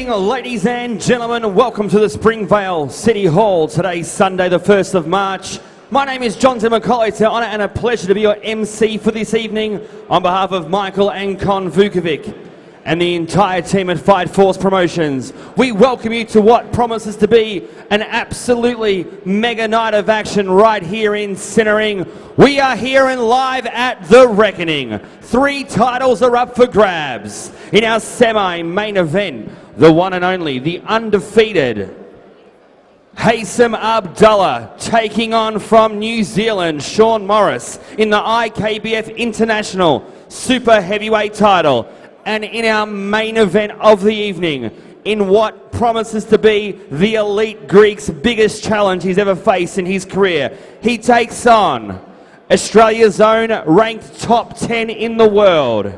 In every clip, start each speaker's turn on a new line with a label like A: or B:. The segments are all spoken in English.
A: evening, ladies and gentlemen. Welcome to the Springvale City Hall. Today's Sunday, the 1st of March. My name is John Zimmercolli. It's an honour and a pleasure to be your MC for this evening on behalf of Michael and Con Vukovic and the entire team at Fight Force Promotions. We welcome you to what promises to be an absolutely mega night of action right here in Centering. We are here and live at the Rekoning. 3 titles are up for grabs. In our semi-main event, the one and only, the undefeated Hasem Abdulla taking on from New Zealand, Sean Morris in the IKBF International Super Heavyweight title. And in our main event of the evening, in what promises to be the elite Greek's biggest challenge he's ever faced in his career, he takes on Australia's own ranked top 10 in the world.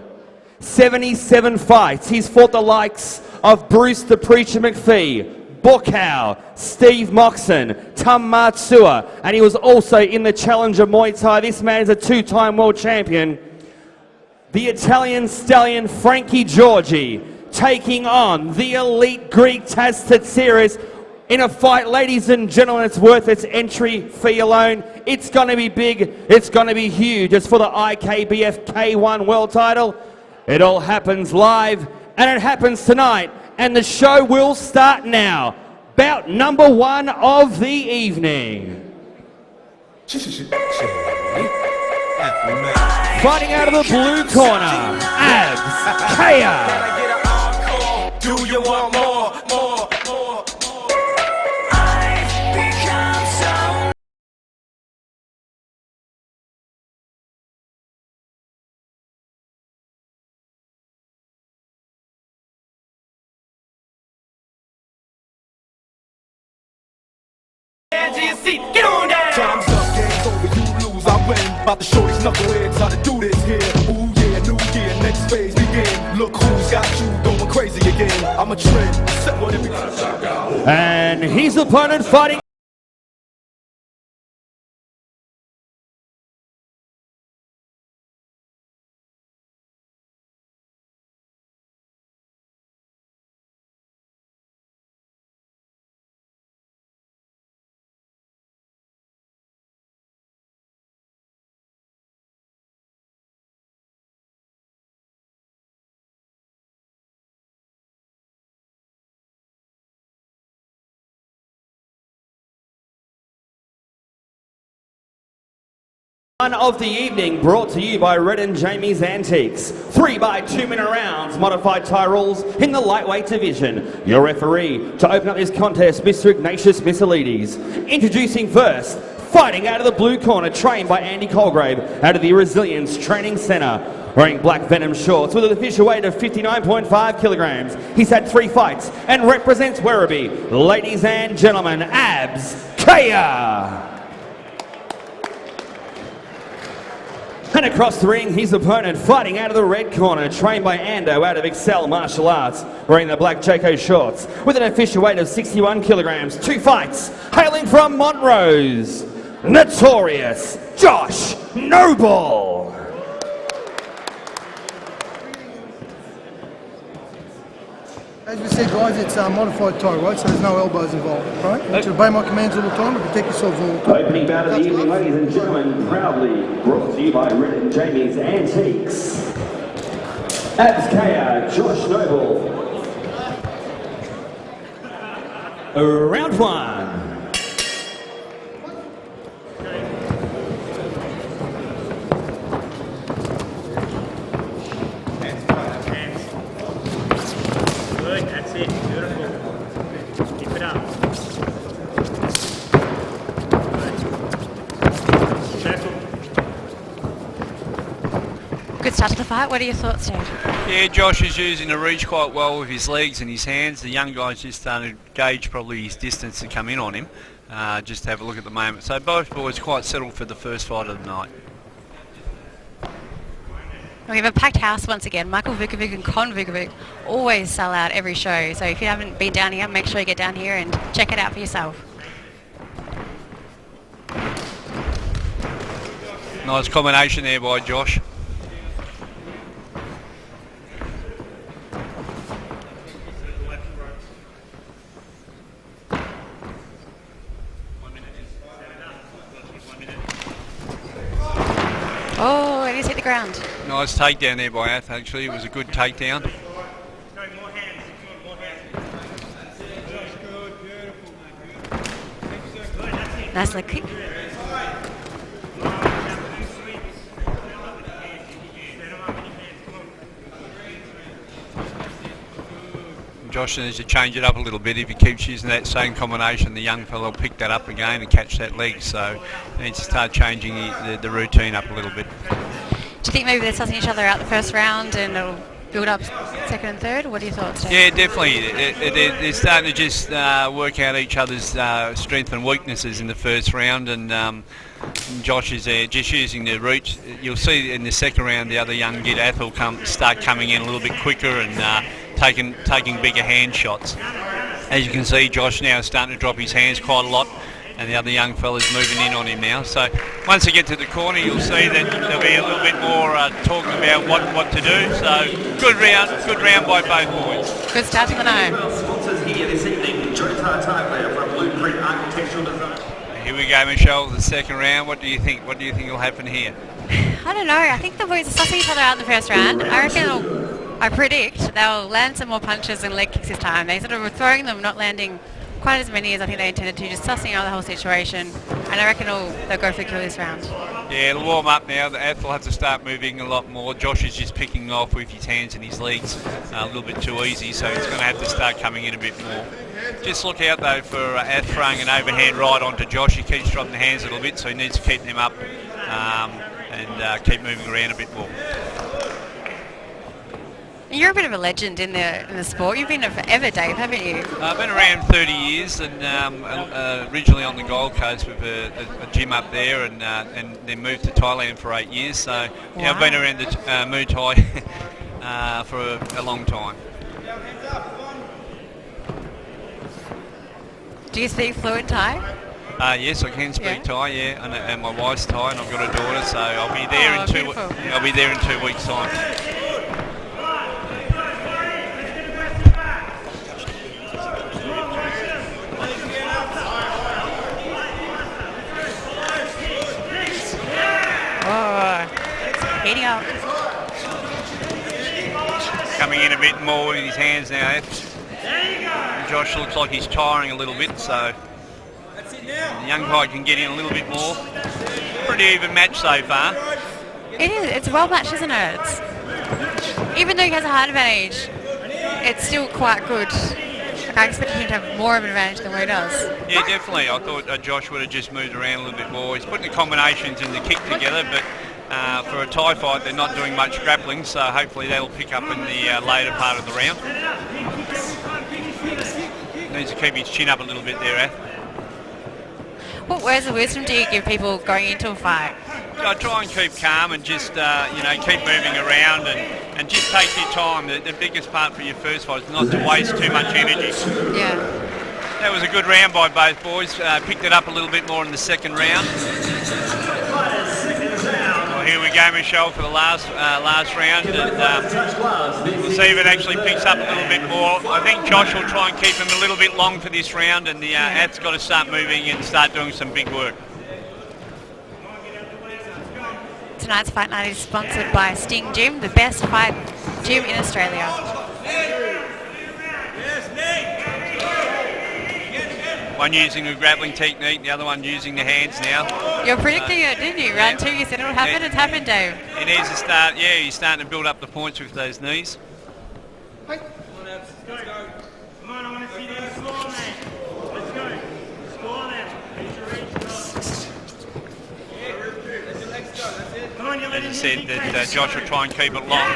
A: 77 fights. He's fought the likes of Bruce the Preacher McPhee, Bukau, Steve Moxon, Tam Matsua, and he was also in the Challenger Muay Thai. This man is a 2-time world champion. The Italian stallion Frankie Giorgi taking on the elite Greek Tass Tsirras in a fight, ladies and gentlemen, it's worth its entry fee alone. It's going to be big. It's going to be huge. It's for the IKBF K1 world title. It all happens live, and it happens tonight, and the show will start now. Bout number 1 of the evening. Fighting out of the blue corner, Abbz.
B: Do you want more? I've become so. Hands to your seat, get on down.
C: Time's up, game's over, you lose, I win. About the shorties, knuckleheads, how to do this here. Ooh yeah, new year, next phase begin. Look who's got you going crazy again. I'm a trend, set what every
A: And his opponent fighting one of the evening, brought to you by Red and Jamie's Antiques. 3 by 2-minute rounds, modified tie rules in the lightweight division. Your referee to open up this contest, Mr. Ignatius Missilides. Introducing first, fighting out of the blue corner, trained by Andy Colgrave out of the Resilience Training Centre. Wearing black Venom shorts with an official weight of 59.5 kilograms. He's had 3 fights and represents Werribee. Ladies and gentlemen, Abbz Kaya. And across the ring, his opponent fighting out of the red corner, trained by Ando out of Excel Martial Arts, wearing the black Jayco shorts, with an official weight of 61 kilograms, 2 fights, hailing from Montrose, Notorious Josh Noble.
D: As we said, guys, it's modified tie, right? So there's no elbows involved, right? You need to obey my commands all the time and protect yourselves all the time.
A: Opening bout of the evening, ladies and gentlemen, proudly brought to you by Red and Jamie's Antiques. Abbz Kaya, Josh Noble. Round 1.
E: That's it, beautiful. Keep it up.
F: Good start to the fight. What are your thoughts, Dave?
G: Yeah, Josh is using the reach quite well with his legs and his hands. The young guy's just starting to gauge probably his distance to come in on him. Just have a look at the moment. So both boys quite settled for the first fight of the night.
F: We have a packed house once again. Michael Vukovic and Con Vukovic always sell out every show. So if you haven't been down here, make sure you get down here and check it out for yourself.
G: Nice combination there by Josh.
F: the ground.
G: Nice takedown there by Ath, actually. It was a good takedown.
F: Nice leg kick.
G: Josh needs to change it up a little bit. If he keeps using that same combination, the young fellow will pick that up again and catch that leg. So he needs to start changing the routine up a little bit.
F: Do you think maybe they're sussing each other out the first round and it'll build up second and third? What are your thoughts, Dave?
G: Yeah, definitely. They're starting to just work out each other's strengths and weaknesses in the first round, and Josh is there just using the reach. You'll see in the second round the other young kid Ath will start coming in a little bit quicker and taking bigger hand shots. As you can see, Josh now is starting to drop his hands quite a lot, and the other young fella's moving in on him now. So once they get to the corner, you'll see that there'll be a little bit more talking about what to do. So good round by both boys.
F: Good start to the night.
A: Sponsors here this evening, from Blueprint Architectural Design.
G: Here we go, Michelle, the second round. What do you think? What do you think will happen here?
F: I don't know. I think the boys are sussing each other out in the first round. I predict they'll land some more punches and leg kicks this time. They sort of were throwing them, not landing quite as many as I think they intended to, just sussing out the whole situation. And I reckon they'll go for the kill this round.
G: Yeah, it'll warm up now. The Ath will have to start moving a lot more. Josh is just picking off with his hands and his legs a little bit too easy, so he's going to have to start coming in a bit more. Just look out though for Ath throwing an overhand right onto Josh. He keeps dropping the hands a little bit, so he needs to keep them up and keep moving around a bit more.
F: You're a bit of a legend in the sport. You've been there forever, Dave, haven't you?
G: I've been around 30 years, and originally on the Gold Coast with a gym up there, and then moved to Thailand for 8 years. So yeah, I've been around the Muay Thai for a long time.
F: Do you speak fluent Thai?
G: Yes, I can speak Thai. Yeah, and my wife's Thai, and I've got a daughter, so I'll be there I'll be there in 2 weeks' time.
F: Heating up.
G: Coming in a bit more with his hands now. Josh looks like he's tiring a little bit, so the young guy can get in a little bit more. Pretty even match so far.
F: It is. It's well matched, isn't it? Even though he has a height advantage, it's still quite good. Like, I expected him to have more of an advantage than what he does.
G: Yeah, definitely. I thought Josh would have just moved around a little bit more. He's putting the combinations in the kick together, but for a Thai fight, they're not doing much grappling, so hopefully that'll pick up in the later part of the round. Needs to keep his chin up a little bit there, Ath.
F: What words of wisdom do you give people going into a fight?
G: I try and keep calm and just keep moving around and just take your time. The biggest part for your first fight is not to waste too much energy.
F: Yeah.
G: That was a good round by both boys. Picked it up a little bit more in the second round. Well, here we go, Michelle, for the last round. And, we'll see if it actually picks up a little bit more. I think Josh will try and keep him a little bit long for this round, and the Ath's got to start moving and start doing some big work.
F: Tonight's fight night is sponsored by Sting Gym, the best fight gym in Australia.
G: One using a grappling technique, the other one using the hands now.
F: You're predicting it, didn't you? Round two, you said it would happen. It's happened, Dave.
G: He needs to start, he's starting to build up the points with those knees.
E: Come on, I want to see the score, mate. Let's go. Score now. Come on,
G: As I said, that Josh will try and keep it long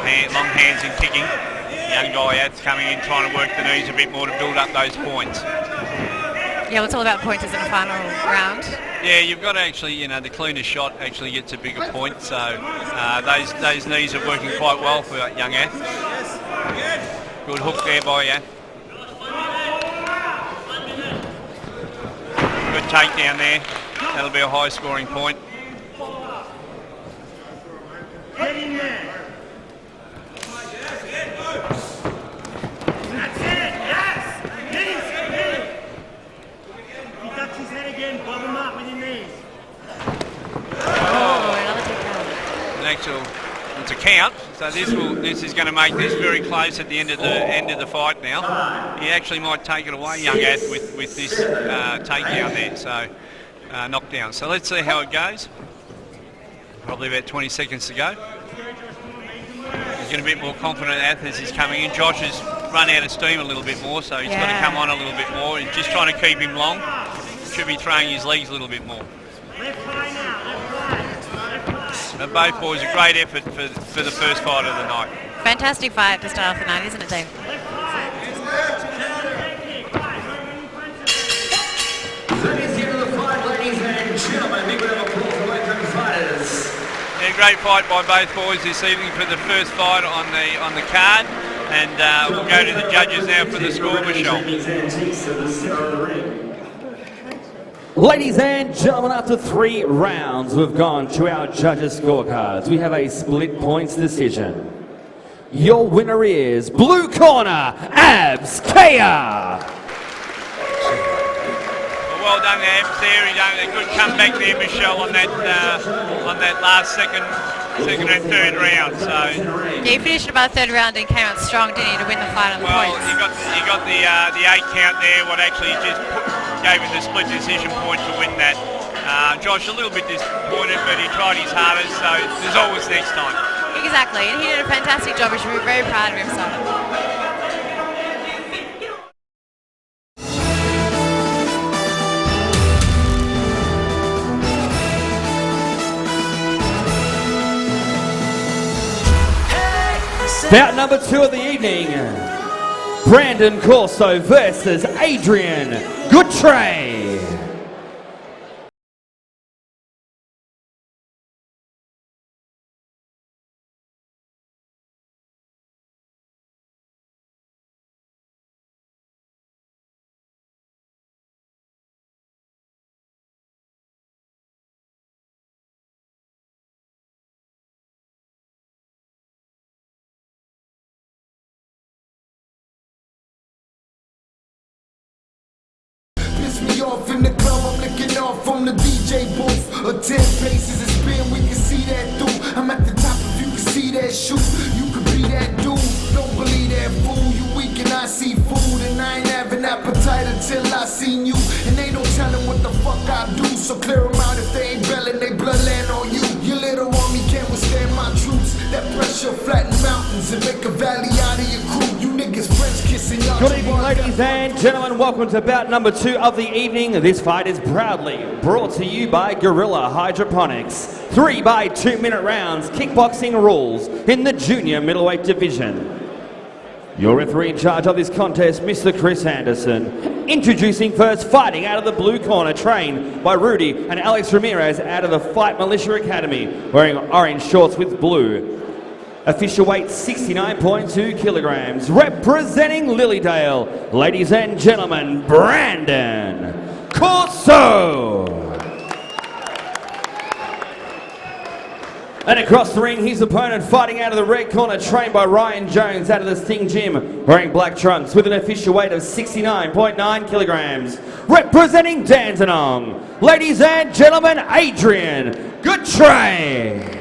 G: hands in kicking. The young guy Ath's coming in trying to work the knees a bit more to build up those points.
F: Yeah, well, it's all about points in the final round.
G: Yeah, you've got to actually, the cleanest shot actually gets a bigger point. So those knees are working quite well for young Ath. Good hook there by Ath. Good takedown there. That'll be a high scoring point.
E: Get in there. That's it. Yes. Get it. If he touches his head again, bob him up with your knees.
F: Oh, another takedown.
G: to count. So this is going to make this very close at the end of the fight now. He actually might take it away, young Ath, with this takedown there. So knockdown. So let's see how it goes. Probably about 20 seconds to go. He's getting a bit more confident Ath as he's coming in. Josh has run out of steam a little bit more, so he's got to come on a little bit more. He's just trying to keep him long. Should be throwing his legs a little bit more. But both boys, a great effort for the first fight of the night.
F: Fantastic fight to start off the night, isn't it, Dave?
G: Yeah, great fight by both boys this evening for the first fight on the card, and we'll go to the judges now for the score, Michelle.
A: Ladies and gentlemen, after 3 rounds, we've gone to our judges' scorecards. We have a split points decision. Your winner is blue corner, Abbz.
G: Well done, Abbz there. He done a good comeback there, Michelle, on that last second and third round. So
F: Yeah, he finished about the third round and came out strong, didn't he, to win the fight on the
G: well,
F: points?
G: he got the 8 count there. What actually just gave him the split decision point to win that. Josh a little bit disappointed, but he tried his hardest. So there's always next time.
F: Exactly, and he did a fantastic job. He should be very proud of himself.
A: Bout number 2 of the evening. Brandyn Corso versus Adrian Goodtray.
C: Me off in the club, I'm licking off from the DJ booth. 10 paces and spin, we can see that through. I'm at the top if you can see that shoot. You could be that dude, don't believe that fool. You weak and I see food, and I ain't having appetite until I seen you. And they don't tell them what the fuck I do, so clear them out if they ain't belling, they bloodland on you. Your little army can't withstand my troops. That pressure flatten mountains and make a valley out of your crew. You niggas French kissing y'all.
A: Good evening, ladies and gentlemen. Welcome to bout number 2 of the evening. This fight is proudly brought to you by Gorilla Hydroponics. 3 by 2-minute rounds, kickboxing rules in the junior middleweight division. Your referee in charge of this contest, Mr. Chris Anderson. Introducing first, fighting out of the blue corner, trained by Rudy and Alex Ramirez out of the Fight Militia Academy, wearing orange shorts with blue. Official weight 69.2 kilograms, representing Lilydale, ladies and gentlemen, Brandyn Corso. And across the ring, his opponent fighting out of the red corner, trained by Ryan Jones out of the Sting Gym, wearing black trunks with an official weight of 69.9 kilograms, representing Dandenong, ladies and gentlemen, Adrian Goodtray.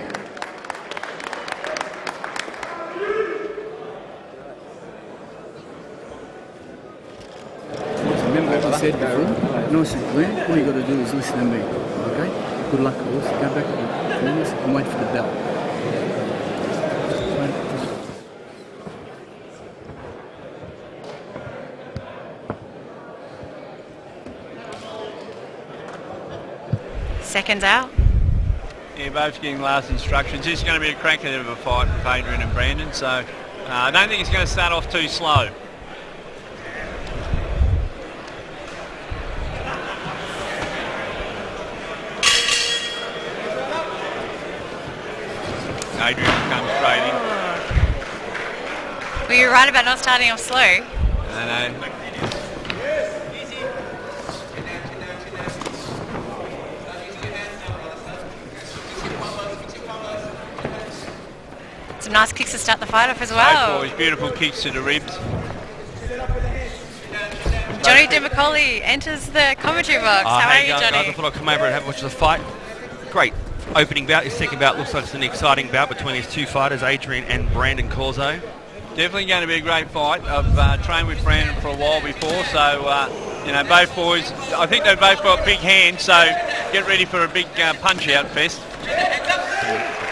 H: Remember what I said before? No, Glenn, all you got to do is listen to me, okay? Good luck, boys. Go back to the corners and wait for the bell.
F: Seconds out.
G: Yeah, both getting last instructions. This is going to be a cracker of a fight with Adrian and Brandyn, so I don't think it's going to start off too slow. Adrian comes straight in.
F: Well, you're right about not starting off slow.
G: I know.
F: Some nice kicks to start the fight off as well.
G: Both boys, beautiful kicks to the ribs.
F: Johnny DeMacaulay enters the commentary box. How are you,
I: Hey guys,
F: Johnny?
I: I thought I'd come over and have a watch of the fight. Great
A: opening bout, his second bout, looks like it's an exciting bout between these two fighters, Adrian and Brandyn Corso.
G: Definitely going to be a great fight. I've trained with Brandyn for a while before, so both boys, I think they've both got big hands, so get ready for a big punch-out fest.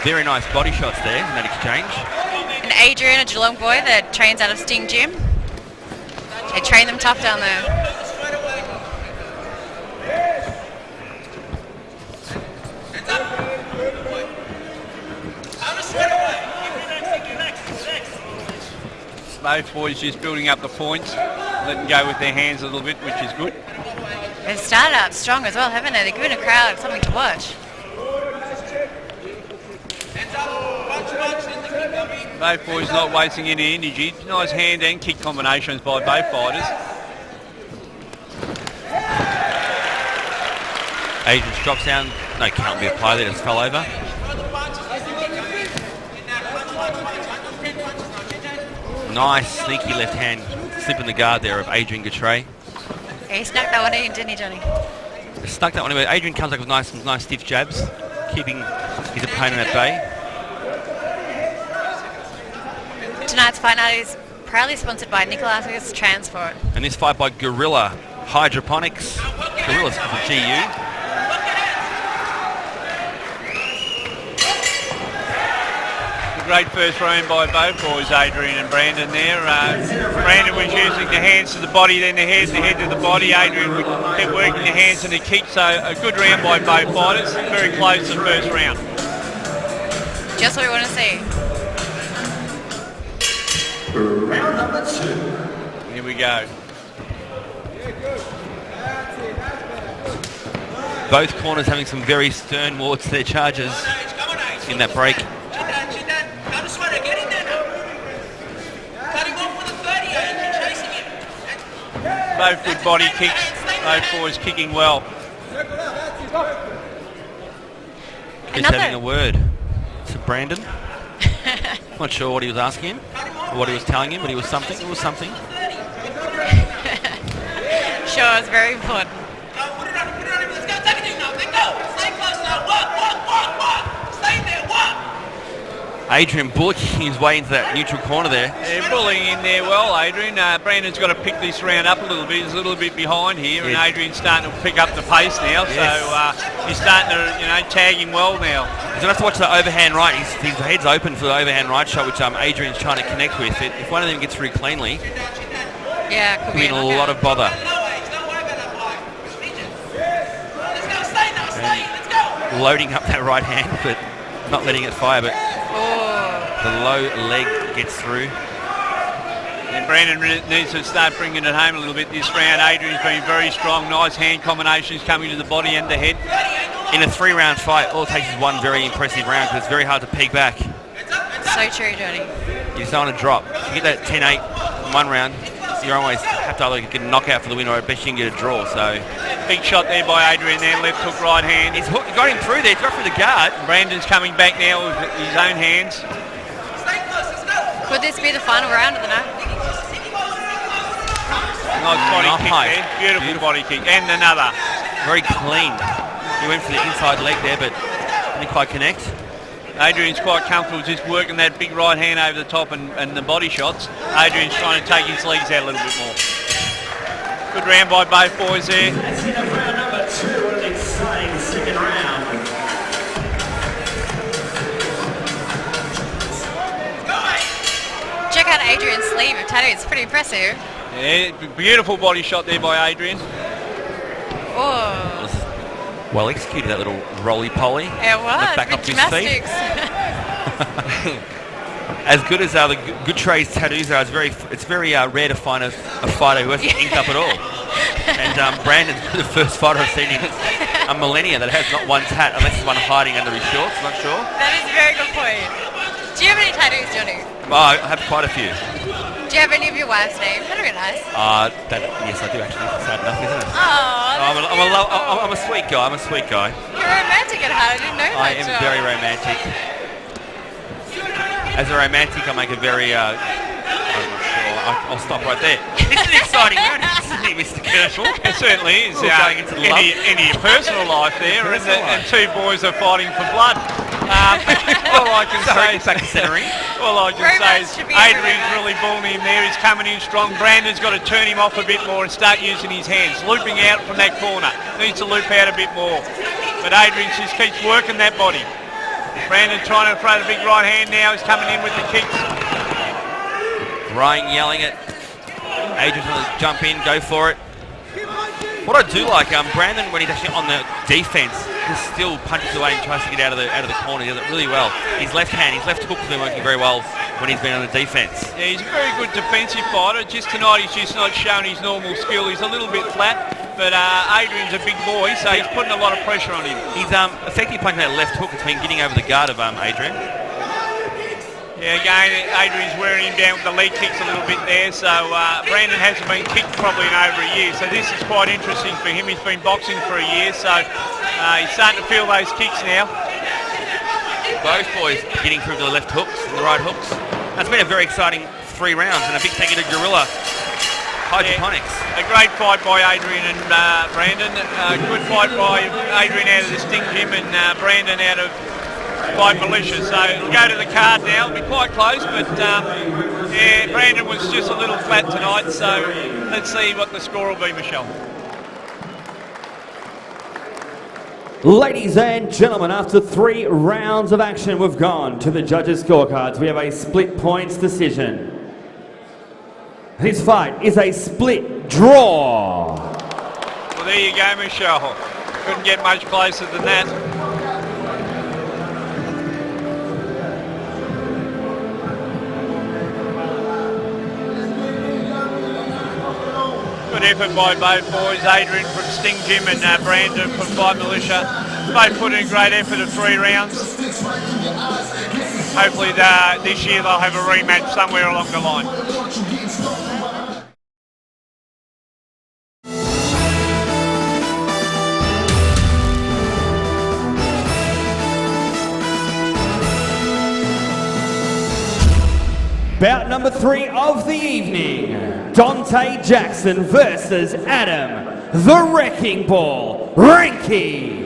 A: Very nice body shots there in that exchange.
F: And Adrian, a Geelong boy that trains out of Sting Gym. They train them tough down there.
G: Both boys just building up the points, letting go with their hands a little bit, which is good.
F: They've started out strong as well, haven't they? They're giving a crowd something to watch.
G: Both boys not wasting any energy. Nice hand and kick combinations by both fighters.
A: Adrian drops down. No count be applied there, just fell over. Nice sneaky left hand slip in the guard there of Adrian Goodtray.
F: He snuck that one in, didn't he, Johnny?
A: Stuck that one in. Adrian comes up with nice stiff jabs, keeping his opponent at bay.
F: Tonight's fight night is proudly sponsored by Nicholas Transport.
A: And this fight by Gorilla Hydroponics. Gorilla's for the GU.
G: Great first round by both boys, Adrian and Brandyn there. Brandyn was using the hands to the body, then the head to the body. Adrian kept working the hands and the kick, so a good round by both fighters. Very close the first round.
F: Just what we want to see.
C: Round number 2.
G: Here we go.
A: Both corners having some very stern words to their charges in that break.
G: Both good body kicks, both boys kicking well.
A: Just having a word to Brandyn. Not sure what he was asking him, or what he was telling him, but he was something. It was something.
F: Sure, it's very important.
A: Adrian bullying his way into that neutral corner there.
G: They're bullying in there well, Adrian. Brandon's got to pick this round up a little bit. He's a little bit behind here, and Adrian's starting to pick up the pace now. Yes. So he's starting to, tag him well now.
A: He's going to have to watch the overhand right. His head's open for the overhand right shot, which Adrian's trying to connect with. If one of them gets through cleanly,
F: could be
A: in a lot of bother. And loading up that right hand, but not letting it fire. But the low leg gets through.
G: And Brandyn needs to start bringing it home a little bit this round. Adrian's been very strong. Nice hand combinations coming to the body and the head.
A: In a 3-round fight, all it takes is one very impressive round because it's very hard to peg back.
F: So true, Johnny.
A: You just don't want to drop. If you get that 10-8 in one round, you always have to either get a knockout for the win or at best you can get a draw. So
G: big shot there by Adrian there, left hook, right hand.
A: He's got him through there, got through the guard.
G: Brandon's coming back now with his own hands.
F: Could this be the final round of the night?
G: Nice body kick there, beautiful body kick, and another.
A: Very clean. He went for the inside leg there, but didn't quite connect.
G: Adrian's quite comfortable just working that big right hand over the top and the body shots. Adrian's trying to take his legs out a little bit more. Good round by both boys there.
B: That's the end of round number 2. What an exciting second round.
F: Check out Adrian's sleeve of tattoo. It's pretty impressive.
G: Yeah, beautiful body shot there by Adrian.
F: Oh.
A: Well executed, that little roly-poly.
F: It was.
A: Back up to his feet.
F: Gymnastics.
A: As good as the Goodtray's tattoos are, it's very rare to find a fighter who hasn't inked up at all. And Brandon's the first fighter I've seen in a millennia that has not one tat, unless it's one hiding under his shorts, not sure.
F: That is a very good point. Do you have any tattoos, Johnny?
A: Oh, I have quite a few.
F: Do you have any of your wife's names? That'd be nice.
A: Yes, I do actually. Sad enough, isn't it?
F: Oh,
A: I'm a sweet guy. I'm a sweet guy.
F: You're romantic at heart. I didn't know that.
A: I am very romantic. As a romantic, I make a very... I'm not sure. I'll stop right there. This is an exciting round, isn't it, Mr. Kershaw?
G: It certainly is.
A: Going into the love.
G: Any personal life there, and two boys are fighting for blood. All I can say is Adrian's really bulling him there. He's coming in strong. Brandon's got to turn him off a bit more and start using his hands. Looping out from that corner. Needs to loop out a bit more. But Adrian just keeps working that body. Brandon trying to throw the big right hand now. He's coming in with the kicks.
A: Ryan yelling it. Adrian's going to jump in, go for it. What I do like, Brandon, when he's actually on the defence, he still punches away and tries to get out of the corner. He does it really well. His left hand, his left hook has been working very well when he's been on the defence.
G: Yeah, he's a very good defensive fighter. Just tonight he's just not showing his normal skill. He's a little bit flat, but Adrian's a big boy, so he's putting a lot of pressure on him.
A: He's effectively punching that left hook. It's been getting over the guard of Adrian.
G: Yeah, again, Adrian's wearing him down with the leg kicks a little bit there, so Brandon hasn't been kicked probably in over a year, so this is quite interesting for him. He's been boxing for a year, so he's starting to feel those kicks now.
A: Both boys getting through to the left hooks and the right hooks. It's been a very exciting 3 rounds, and a big thank you to Gorilla Hydroponics.
G: Yeah, a great fight by Adrian and Brandon. Good fight by Adrian out of the Sting Gym and Brandon out of Fight Militia. So it'll go to the card now. It'll be quite close, but yeah, Brandon was just a little flat tonight, so let's see what the score will be, Michelle.
A: Ladies and gentlemen, after 3 rounds of action, we've gone to the judges' scorecards. We have a split points decision. This fight is a split draw.
G: Well, there you go, Michelle. Couldn't get much closer than that. Good effort by both boys, Adrian from Sting Gym and Brandon from Fight Militia. Both put in a great effort of 3 rounds. Hopefully this year they'll have a rematch somewhere along the line.
A: Bout number 3 of the evening. Dante Jackson versus Adam, the Wrecking Ball, Reinke.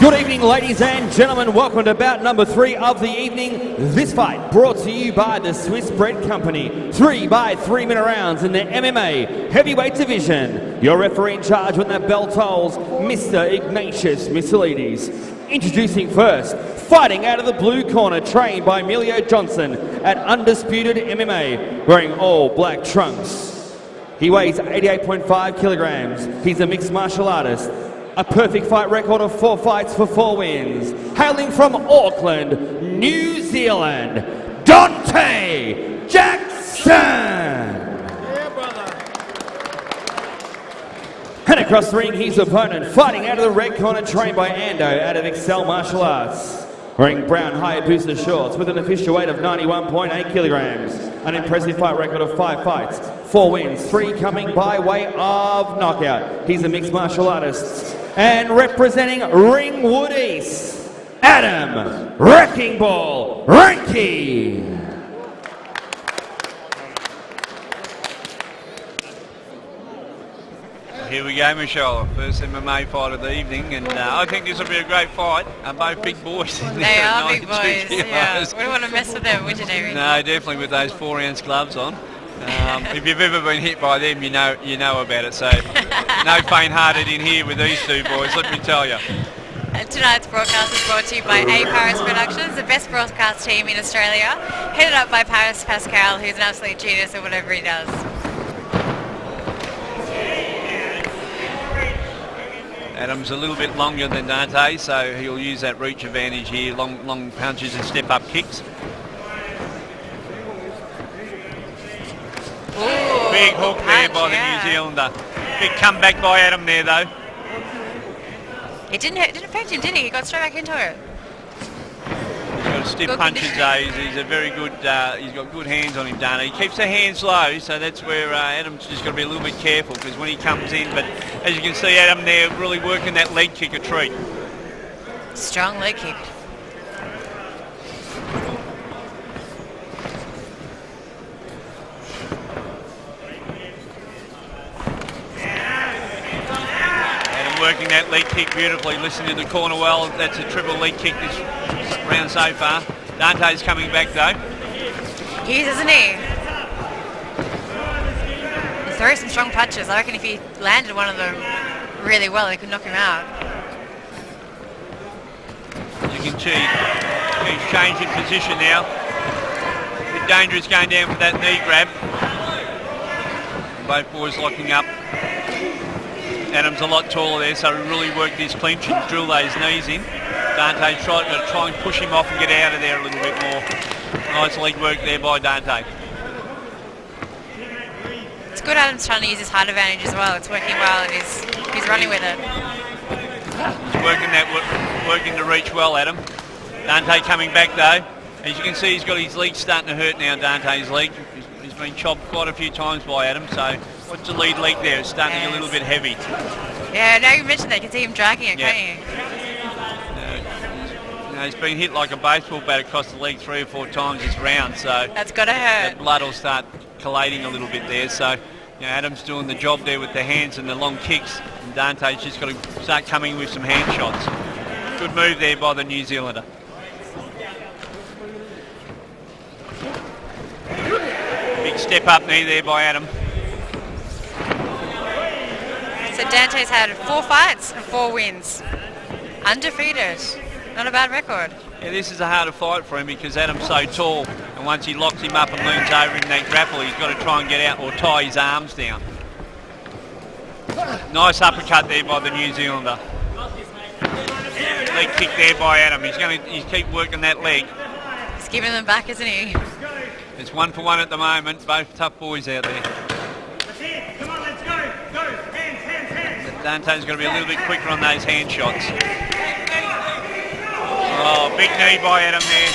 A: Good evening, ladies and gentlemen. Welcome to bout number 3 of the evening. This fight brought to you by the Swiss Bread Company. 3 by 3 minute rounds in the MMA heavyweight division. Your referee in charge when that bell tolls, Mr. Ignatius Missilides. Introducing first, fighting out of the blue corner, trained by Emilio Johnson at Undisputed MMA, wearing all black trunks. He weighs 88.5 kilograms. He's a mixed martial artist. A perfect fight record of 4 fights for 4 wins. Hailing from Auckland, New Zealand, Dante Jackson.
E: Yeah, brother.
A: And across the ring, his opponent, fighting out of the red corner, trained by Ando out of Excel Martial Arts. Wearing brown Hayabusa shorts with an official weight of 91.8 kilograms. An impressive fight record of 5 fights, 4 wins, 3 coming by way of knockout. He's a mixed martial artist. And representing Ringwood East, Adam Wrecking Ball Reinke.
G: Here we go, Michelle. First MMA fight of the evening, and I think this will be a great fight. Both big boys.
F: They are big boys, yeah. We don't want to mess with them, would you, David?
G: No, definitely with those 4-ounce gloves on. If you've ever been hit by them, you know about it. So no faint-hearted in here with these two boys, let me tell you.
F: And tonight's broadcast is brought to you by Paris Productions, the best broadcast team in Australia, headed up by Paris Pascal, who's an absolute genius at whatever he does.
G: Adam's a little bit longer than Dante, so he'll use that reach advantage here, long punches and step-up kicks.
F: Ooh,
G: Big hook there by the New Zealander. Big comeback by Adam there, though.
F: It didn't affect him, did he? He got straight back into it.
G: He's got stiff punches, though. He's a very good. He's got good hands on him, Dante. He keeps the hands low, so that's where Adam's just got to be a little bit careful because when he comes in. But as you can see, Adam there really working that leg kick a treat.
F: Strong leg kick.
G: Working that leg kick beautifully. Listen to the corner well. That's a triple leg kick this round so far. Dante's coming back though.
F: He is, isn't he? He throws some strong punches. I reckon if he landed one of them really well, he could knock him out.
G: As you can see, he's changing position now. A bit dangerous going down for that knee grab. Both boys locking up. Adam's a lot taller there, so we really work this clinch and drill those knees in. Dante's trying to and push him off and get out of there a little bit more. Nice leg work there by Dante.
F: It's good Adam's trying to use his height advantage as well. It's working well and he's running with it.
G: He's working the reach well, Adam. Dante coming back though. As you can see, he's got his leg starting to hurt now, Dante's leg. He's been chopped quite a few times by Adam, so what's the lead leg there? It's starting to get a little bit heavy.
F: Yeah, now you mentioned that, you can see him dragging it, can't you?
G: He's been hit like a baseball bat across the leg 3 or 4 times this round, so
F: that's got to hurt.
G: That blood will start collating a little bit there. So Adam's doing the job there with the hands and the long kicks, and Dante's just got to start coming with some hand shots. Good move there by the New Zealander. Big step up knee there by Adam.
F: So Dante's had 4 fights and 4 wins. Undefeated. Not a bad record.
G: Yeah, this is a harder fight for him because Adam's so tall, and once he locks him up and leans over in that grapple, he's got to try and get out or tie his arms down. Nice uppercut there by the New Zealander. Leg kick there by Adam. He's keep working that leg.
F: He's giving them back, isn't he?
G: It's 1 for 1 at the moment. Both tough boys out there.
E: Come on, let's go. Go. Hands.
G: Dante's got to be a little bit quicker on those hand shots. Oh, big knee by Adam there.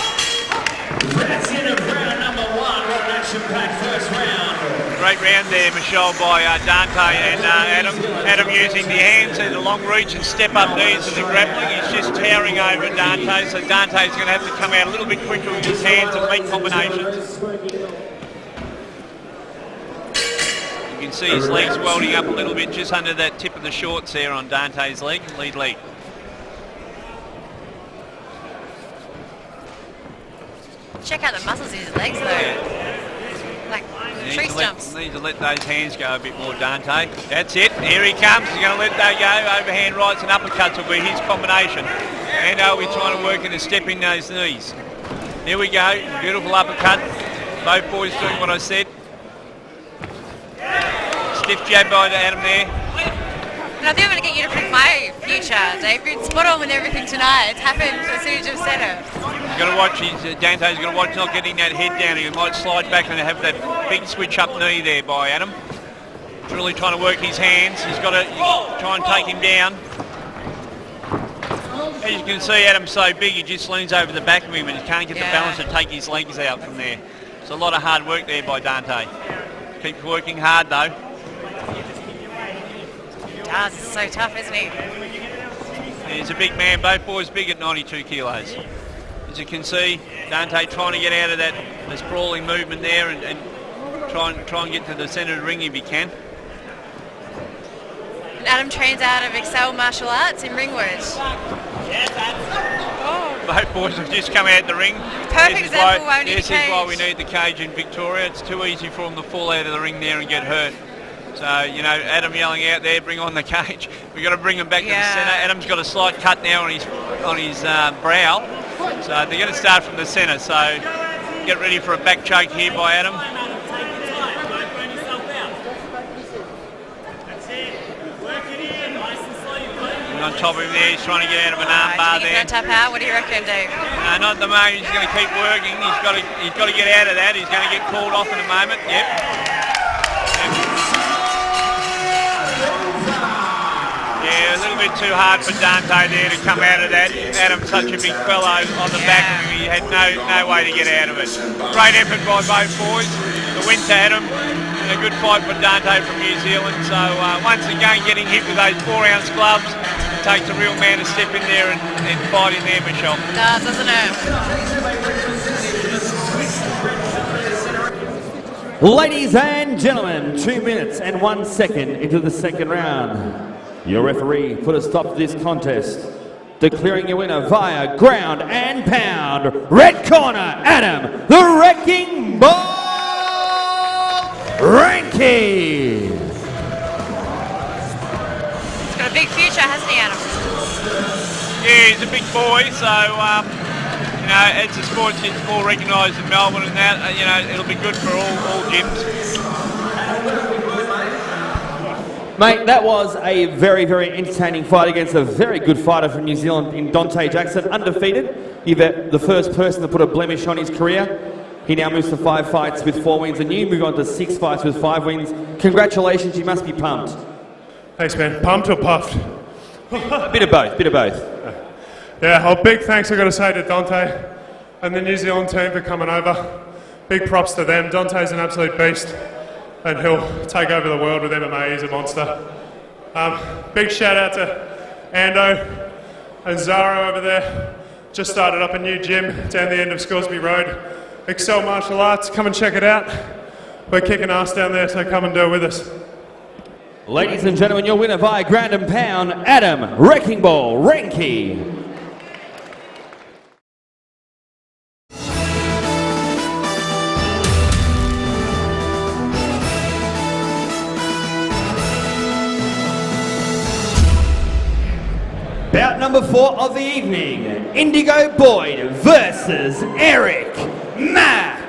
B: That's the end of round number 1. What an action-packed first round.
G: Great round there, Michelle, by Dante and Adam. Adam using the hands and the long reach and step-up knees and the grappling. He's just towering over Dante, so Dante's going to have to come out a little bit quicker with his hands and make combinations. You can see his legs welding up a little bit just under that tip of the shorts there on Dante's leg, lead leg.
F: Check out the muscles in his legs though. Like tree stumps.
G: Need to let those hands go a bit more, Dante. That's it. Here he comes. He's going to let that go. Overhand rights and uppercuts will be his combination. And we're trying to work in a step in those knees. Here we go. Beautiful uppercut. Both boys doing what I said. Stiff jab by Adam there.
F: And I think I'm going to get you to pick my future, Dave. You're spot on with everything tonight. It's happened as soon as you've said it.
G: He's got to watch. Dante's got to watch not getting that head down. He might slide back and have that big switch up knee there by Adam. He's really trying to work his hands. He's got to try and take him down. As you can see, Adam's so big, he just leans over the back of him and he can't get the balance to take his legs out from there. It's a lot of hard work there by Dante. Keeps working hard though.
F: Tass is so tough, isn't he?
G: He's a big man, both boys big at 92 kilos. As you can see, Dante trying to get out of that sprawling movement there and try and get to the centre of the ring if he can.
F: And Adam trains out of Excel Martial Arts in Ringwood. Oh.
G: Both boys have just come out the ring.
F: Perfect example why we need
G: This
F: a
G: is why
F: cage.
G: we need the cage in Victoria. It's too easy for them to fall out of the ring there and get hurt. So, you know, Adam yelling out there, bring on the cage. We've got to bring him back to the centre. Adam's got a slight cut now on his brow. So they're going to start from the centre. So get ready for a back choke here by Adam. And on top of him there, he's trying to get out of an arm bar there.
F: Tap out. What do you reckon, Dave?
G: Not at the moment. He's going to keep working. He's got to get out of that. He's going to get called off in a moment. Yep. Yeah, a little bit too hard for Dante there to come out of that. Adam's such a big fellow on the back of him. He had no way to get out of it. Great effort by both boys. The win to Adam. And a good fight for Dante from New Zealand. So once again, getting hit with those 4-ounce gloves, it takes a real man to step in there and fight in there, Michelle.
F: No, doesn't it?
A: Ladies and gentlemen, 2 minutes and 1 second into the second round. Your referee put a stop to this contest, declaring your winner via ground and pound. Red corner, Adam, the Wrecking Ball Reinke.
F: He's got a big future, hasn't he, Adam?
G: Yeah, he's a big boy, so you know, it's a sport that's more recognised in Melbourne, and that you know, it'll be good for all gyms.
A: Mate, that was a very, very entertaining fight against a very good fighter from New Zealand in Dante Jackson, undefeated. You've the first person to put a blemish on his career. He now moves to 5 fights with 4 wins, and you move on to 6 fights with 5 wins. Congratulations, you must be pumped.
I: Thanks, man. Pumped or puffed?
A: A bit of both,
I: Yeah, well, big thanks I've got to say to Dante and the New Zealand team for coming over. Big props to them. Dante's an absolute beast, and he'll take over the world with MMA. He's a monster. Big shout out to Ando and Zara over there. Just started up a new gym down the end of Scoresby Road. Excel Martial Arts, come and check it out. We're kicking ass down there, so come and do it with us.
A: Ladies and gentlemen, your winner via ground and pound, Adam Wrecking Ball Reinke. Bout number 4 of the evening, Indigo Boyd versus Eric Mack.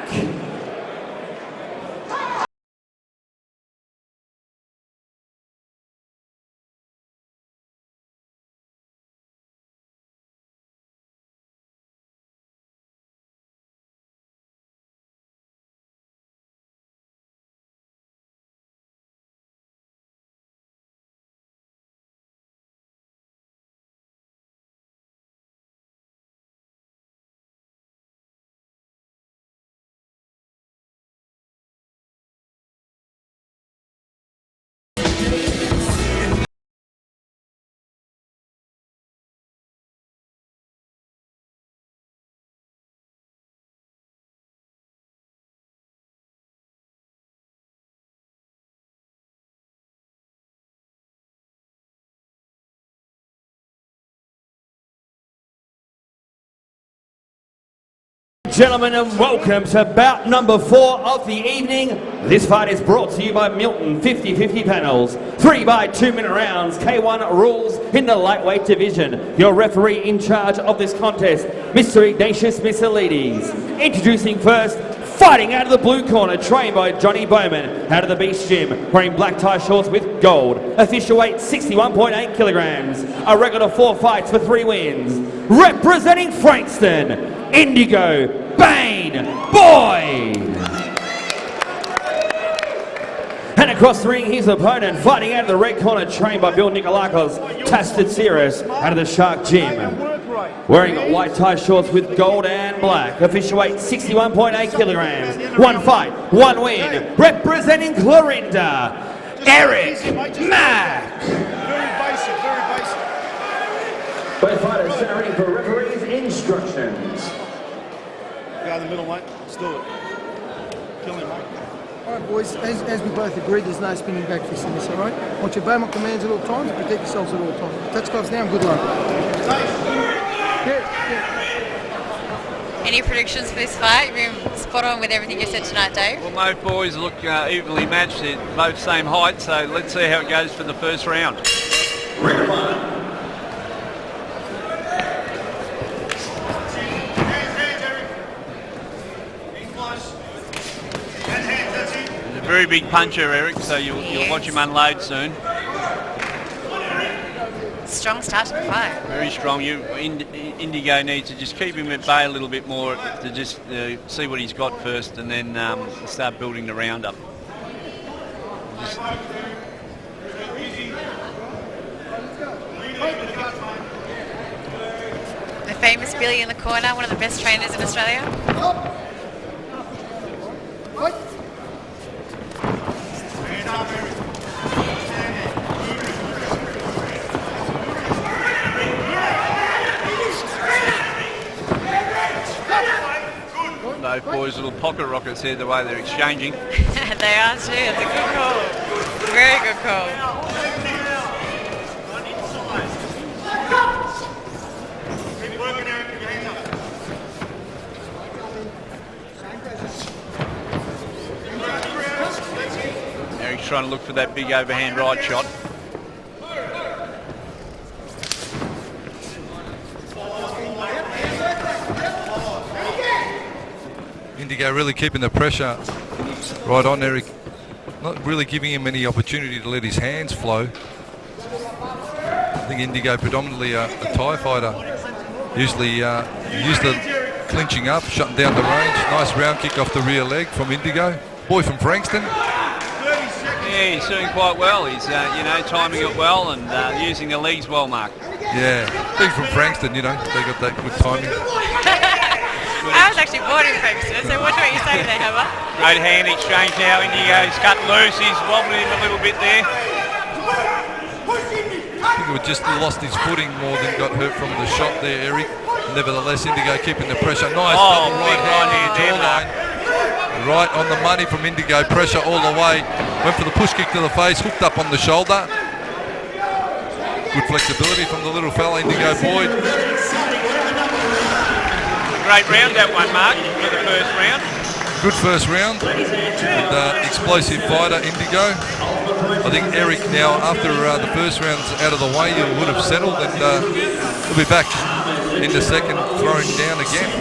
A: Gentlemen, and welcome to bout number 4 of the evening. This fight is brought to you by Milton 50-50 panels, 3 by 2 minute rounds, K1 rules in the lightweight division. Your referee in charge of this contest, Mr. Ignatius Missilides. Introducing first, fighting out of the blue corner, trained by Johnny Bowman, out of the Beast Gym, wearing black tie shorts with gold. Official weight 61.8 kilograms. A record of 4 fights for 3 wins. Representing Frankston, Indigo Boyd. And across the ring, his opponent, fighting out of the red corner, trained by Bill Nikolakos, Tass Tsirras, out of the Shark Gym. Wearing white tie shorts with gold and black. Official weight 61.8 kilograms. 1 fight, 1 win. Representing Clorinda, Eric Mack.
E: Very basic, very basic.
A: Both fighters centering for referees' instructions.
E: Go in the middle, mate. Let's do it. Kill him, mate.
D: All right, boys, as we both agreed, there's no spinning back fist in this, all right? I want you to obey my commands at all times and protect yourselves at all times. Touch gloves down, good luck.
F: Any predictions for this fight? You've been spot on with everything you said tonight, Dave.
G: Well, both boys look evenly matched. They're both same height, so let's see how it goes for the first round. He's a very big puncher, Eric, so you'll watch him unload soon.
F: Strong start to the fight.
G: Very strong. Indigo needs to just keep him at bay a little bit more to just see what he's got first, and then start building the round up.
F: The famous Billy in the corner, one of the best trainers in Australia.
G: Both boys little pocket rockets here, the way they're exchanging.
F: They are too. It's a good call. Very good call.
G: Eric's trying to look for that big overhand right shot.
J: Indigo really keeping the pressure right on Eric, not really giving him any opportunity to let his hands flow. I think Indigo predominantly a tie fighter, usually use the clinching up, shutting down the range. Nice round kick off the rear leg from Indigo. Boy from Frankston.
G: Yeah, he's doing quite well. He's timing it well and using the legs well, Mark.
J: Yeah, being from Frankston, they got that good timing.
F: I was actually born in Frankston, so watch what you say there, Hammer.
G: Great hand exchange now. Indigo's cut loose. He's wobbling him a little bit there.
J: I think he just lost his footing more than got hurt from the shot there, Eric. Nevertheless, Indigo keeping the pressure. Nice double right hand jawline. Right on the money from Indigo. Pressure all the way. Went for the push kick to the face. Hooked up on the shoulder. Good flexibility from the little fella, Indigo Boyd.
G: Great round that one, Mark, for the first round.
J: Good first round. And, explosive fighter, Indigo. I think Eric now, after the first round's out of the way, he would have settled, and he'll be back in the second, throwing down again.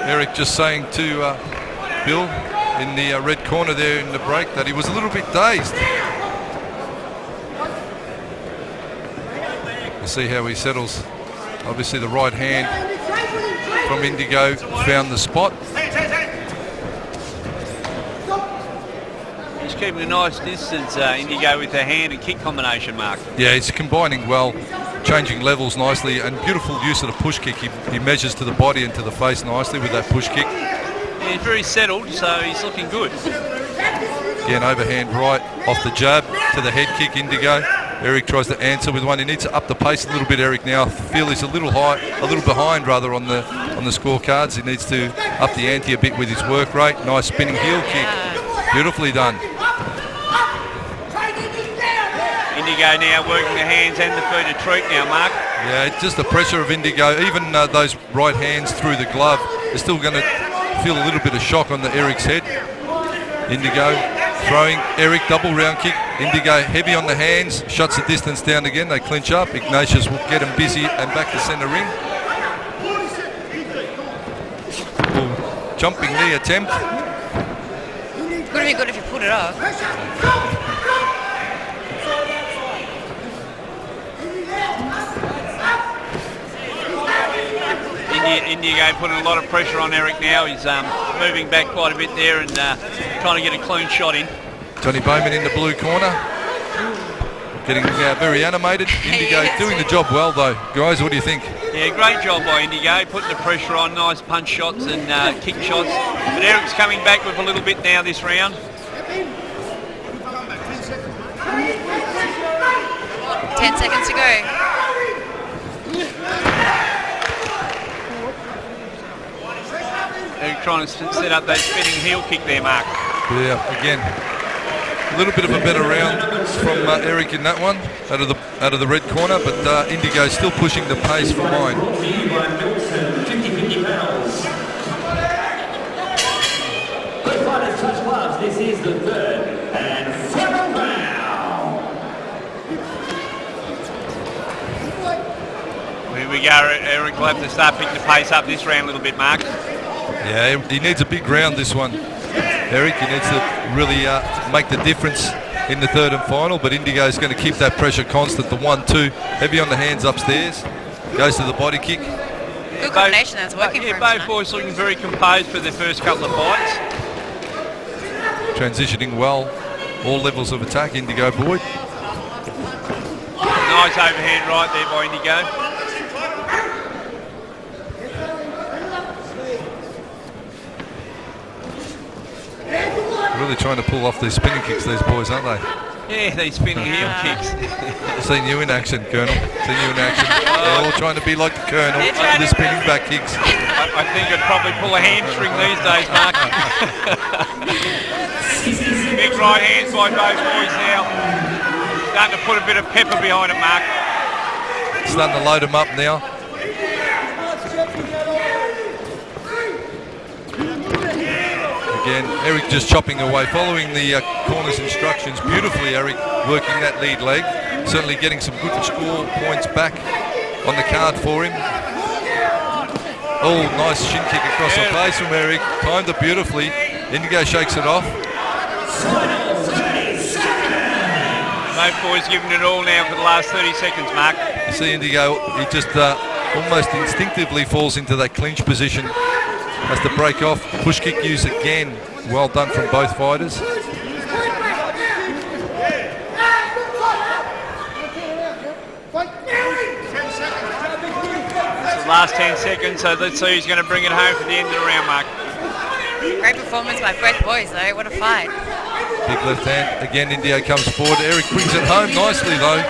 J: Eric just saying to Bill in the red corner there in the break that he was a little bit dazed. We'll see how he settles. Obviously the right hand from Indigo found the spot.
G: He's keeping a nice distance, Indigo, with the hand and kick combination, Mark.
J: Yeah, he's combining well, changing levels nicely, and beautiful use of the push kick. He measures to the body and to the face nicely with that push kick.
G: Yeah, he's very settled, so he's looking good.
J: Again, overhand right off the jab to the head kick, Indigo. Eric tries to answer with one. He needs to up the pace a little bit, Eric, now. I feel he's a little behind rather on the scorecards. He needs to up the ante a bit with his work rate. Nice spinning heel kick. Beautifully done.
G: Indigo now working the hands and the feet a treat now, Mark.
J: Yeah, it's just the pressure of Indigo. Even those right hands through the glove, they're still going to feel a little bit of shock on the Eric's head. Indigo throwing, Eric double round kick. Indigo heavy on the hands, shuts the distance down again. They clinch up. Ignatius will get him busy and back to centre ring. Jumping knee attempt.
F: Would be good if you pulled it off.
G: Indigo putting a lot of pressure on Eric now. He's moving back quite a bit there and trying to get a clean shot in.
J: Johnny Bowman in the blue corner. Getting very animated. Indigo doing the job well though. Guys, what do you think?
G: Yeah, great job by Indigo, putting the pressure on, nice punch shots and kick shots. But Eric's coming back with a little bit now this round.
F: 10 seconds to go.
G: Eric trying to set up that spinning heel kick there, Mark.
J: Yeah, again, a little bit of a better round from Eric in that one, out of the red corner, but Indigo still pushing the pace for mine.
B: Both fighters touch gloves. This is the third and final round.
G: Here we go, Eric will have to start picking the pace up this round a little bit, Mark.
J: Yeah, he needs a big round this one. Eric, he needs to really make the difference in the third and final, but Indigo's going to keep that pressure constant, the 1-2. Heavy on the hands upstairs. Goes to the body kick.
F: Good combination that's working for him
G: both
F: tonight.
G: boys looking very composed for their first couple of fights.
J: Transitioning well. All levels of attack, Indigo Boyd.
G: Nice overhand right there by Indigo.
J: Really trying to pull off these spinning kicks, these boys, aren't they?
G: Yeah, these spinning heel kicks.
J: Seen you in action, Colonel. Seen you in action. They're all trying to be like the Colonel, the spinning back kicks.
G: I think I'd probably pull a hamstring these days, Mark. Big right hands by both boys now. Starting to put a bit of pepper behind it, Mark.
J: Starting to load them up now. Again, Eric just chopping away, following the corner's instructions beautifully. Eric working that lead leg, certainly getting some good score points back on the card for him. Oh, nice shin kick across the face from Eric, timed it beautifully. Indigo shakes it off.
G: Both boys giving it all now for the last 30 seconds, Mark.
J: You see Indigo, he just almost instinctively falls into that clinch position. Has to break off. Push kick use again. Well done from both fighters.
G: It's the last 10 seconds, so let's see who's going to bring it home for the end of the round, Mark.
F: Great performance by both boys though, what a fight.
J: Big left hand. Again, Indio comes forward. Eric brings it home nicely though.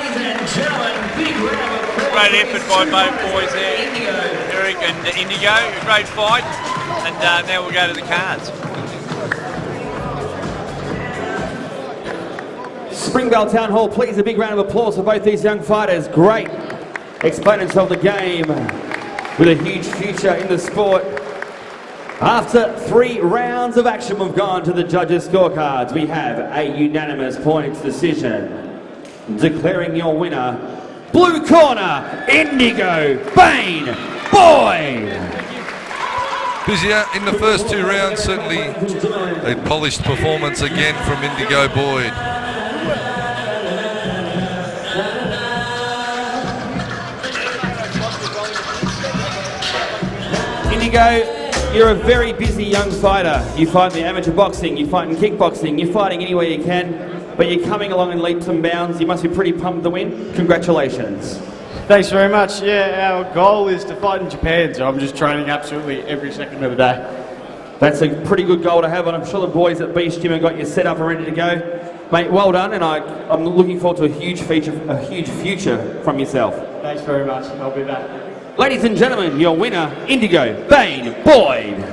G: Great effort by both boys there, Eric and Indigo. Great fight. And now we'll go to the cards.
A: Springvale Town Hall, please a big round of applause for both these young fighters. Great exponents of the game with a huge future in the sport. After 3 rounds of action, we've gone to the judges' scorecards. We have a unanimous points decision. Declaring your winner, blue corner, Indigo Bane Boyd.
J: Busier in the first 2 rounds, certainly a polished performance again from Indigo Boyd.
A: Indigo, you're a very busy young fighter. You fight in the amateur boxing, you fight in kickboxing, you're fighting any way you can, but you're coming along in leaps and bounds. You must be pretty pumped to win. Congratulations.
K: Thanks very much. Yeah, our goal is to fight in Japan, so I'm just training absolutely every second of the day.
A: That's a pretty good goal to have, and I'm sure the boys at Beast Gym have got you set up and ready to go. Mate, well done, and I'm looking forward to a huge future from yourself.
K: Thanks very much. I'll be back.
A: Ladies and gentlemen, your winner, Indigo Bane Boyd.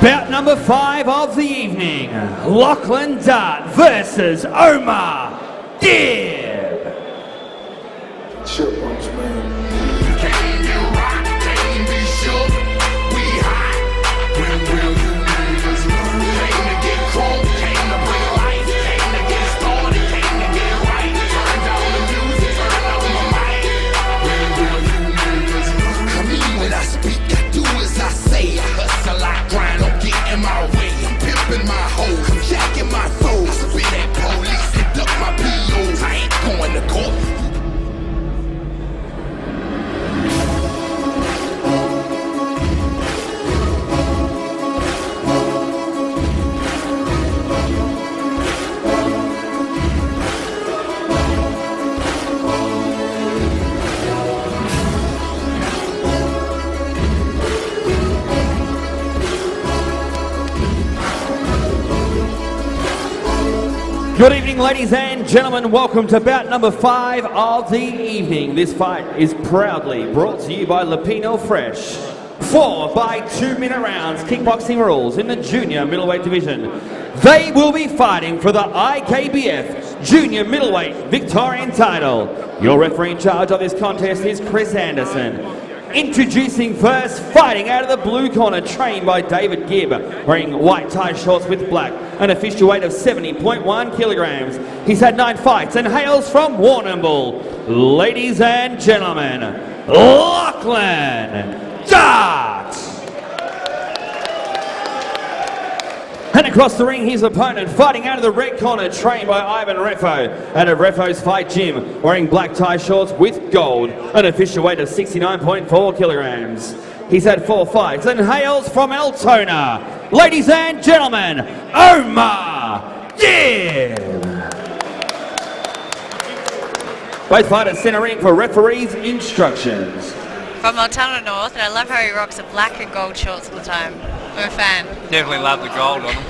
A: Bout number 5 of the evening, Locklan Dart versus Omer Dib.
C: Chipmunks, man. Came to rock, came to shook. We hot. When will you niggas learn? Came to get crunk, came to bring life, came to get started, came to get right. Turn down the music, turn on the mic. When will you niggas learn? I mean, when I speak, I do as I say. I hustle, I grind, don't get in my way. I'm pimping my hoes, I'm jacking my foes. I spit at police and duck my POs. I ain't
A: Good evening, ladies and gentlemen. Welcome to bout number 5 of the evening. This fight is proudly brought to you by Lapino Fresh. 4 by 2-minute rounds, kickboxing rules in the junior middleweight division. They will be fighting for the IKBF junior middleweight Victorian title. Your referee in charge of this contest is Chris Anderson. Introducing first, fighting out of the blue corner, trained by David Gibb, wearing white tie shorts with black, an official weight of 70.1 kilograms. He's had 9 fights and hails from Warrnambool. Ladies and gentlemen, Locklan Dart! And across the ring, his opponent, fighting out of the red corner, trained by Ivan Refo, out of Refo's Fight Gym, wearing black tie shorts with gold, an official weight of 69.4 kilograms. He's had 4 fights and hails from Altona. Ladies and gentlemen, Omer! Both fighters centering for referees' instructions.
F: From Altona North, and I love how he rocks the black and gold shorts all the time. I'm a fan.
G: Definitely love the gold on him.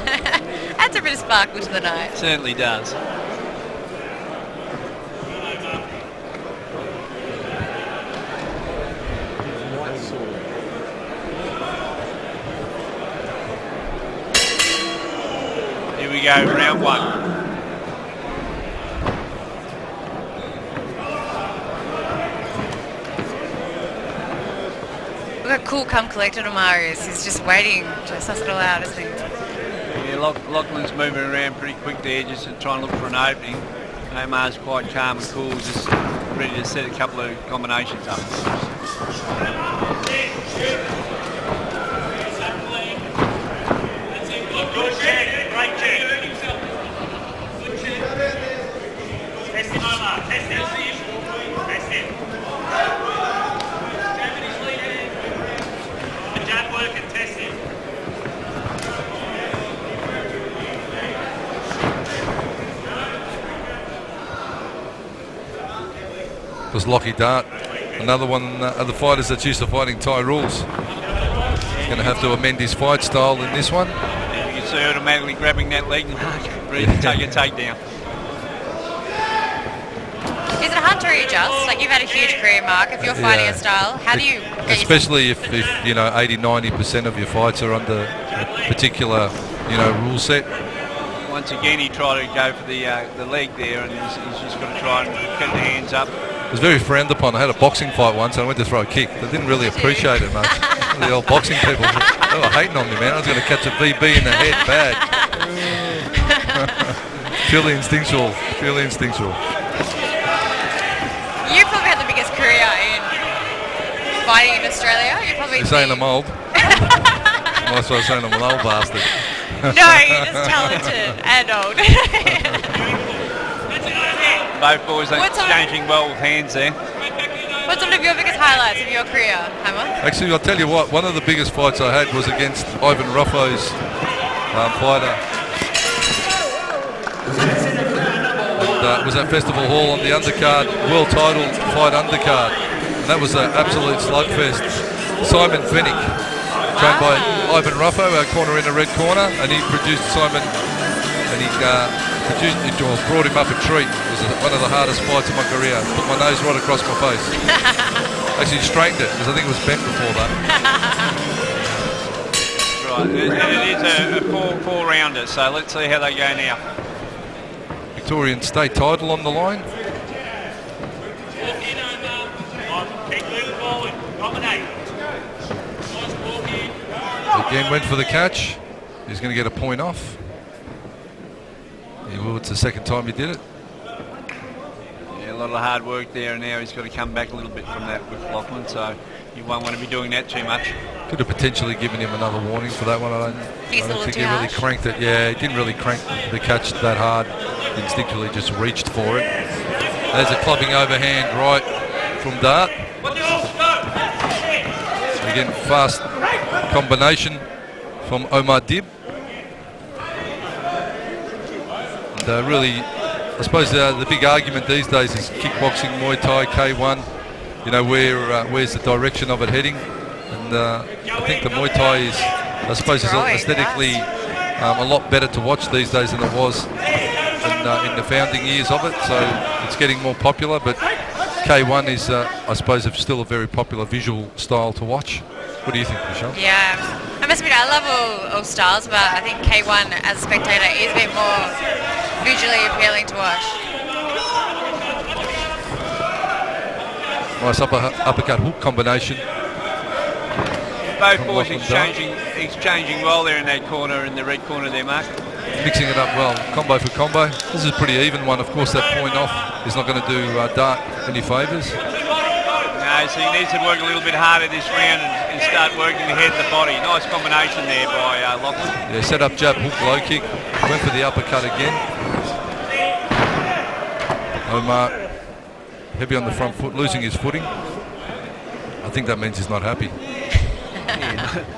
F: Adds a bit of sparkle to the night.
G: Certainly does. Here we go, round 1.
F: Look how cool, calm, collected Omer is. He's just waiting to suss it all out, isn't he?
G: Yeah, Locklan's moving around pretty quick there, just to try and look for an opening. Omar's quite calm and cool, just ready to set a couple of combinations up.
B: Good check, great check. Good check. Test him, Omer. Test him. Test him. Jab work and test him.
J: Was Lockie Dart, another one of the fighters that's used to fighting Thai rules. He's going to have to amend his fight style in this one.
G: You can see automatically grabbing that leg mark, ready to take a takedown.
F: Is it hard to readjust? Like, you've had a huge career, Mark. If you're fighting a style, how do you get
J: especially if you know 80-90% of your fights are under a particular rule set.
G: Once again, he tried to go for the leg there, and he's just got to try and get the hands up.
J: It was very frowned upon. I had a boxing fight once and I went to throw a kick. They didn't really appreciate it much. The old boxing people, they were hating on me, man. I was going to catch a VB in the head bad. Purely instinctual. Purely instinctual.
F: You probably had the biggest career in fighting in Australia.
J: You're saying I'm old? I was saying I'm an old bastard.
F: No, you're just talented and old.
G: Both boys are exchanging well with hands there.
F: What's one of your biggest highlights of your career, Hammer?
J: Actually, I'll tell you what, one of the biggest fights I had was against Ivan Ruffo's fighter. And, it was at Festival Hall on the undercard, world title fight undercard. And that was an absolute slugfest. Simon Fennick, trained by Ivan Ruffo, our corner in the red corner, and he produced Simon, and he brought him up a treat. It was one of the hardest fights of my career. Put my nose right across my face. Actually straightened it, because I think it was bent before that.
G: Right, it is a four-rounder, so let's see how they go now.
J: Victorian state title on the line.
B: Keep moving forward. Dominate.
J: Again went for the catch. He's going to get a point off. He will. It's the second time he did it.
G: Yeah, a lot of hard work there, and now he's got to come back a little bit from that with Locklan, so you won't want to be doing that too much.
J: Could have potentially given him another warning for that one. I don't think he really cranked it. Yeah, he didn't really crank the catch that hard. Instinctually just reached for it. There's a clubbing overhand right from Dart. Again, fast combination from Omer Dib. And really, I suppose the big argument these days is kickboxing, Muay Thai, K1. You know, where's the direction of it heading? And I think the Muay Thai is, I suppose, is aesthetically a lot better to watch these days than it was in the founding years of it, so it's getting more popular. But K1 is, I suppose, still a very popular visual style to watch. What do you think, Michelle?
F: Yeah, I must admit I love all styles, but I think K1 as a spectator is a bit more visually appealing to watch.
J: Nice uppercut hook combination.
G: Both boys exchanging well there in that corner, in the red corner there, Mark.
J: Mixing it up well, combo for combo. This is a pretty even one. Of course, that point off is not going to do Dart any favours.
G: No, so he needs to work a little bit harder this round and start working the head and the body. Nice combination there by Locklan.
J: Yeah, set up jab, hook, low kick. Went for the uppercut again. Omer heavy on the front foot, losing his footing. I think that means he's not happy.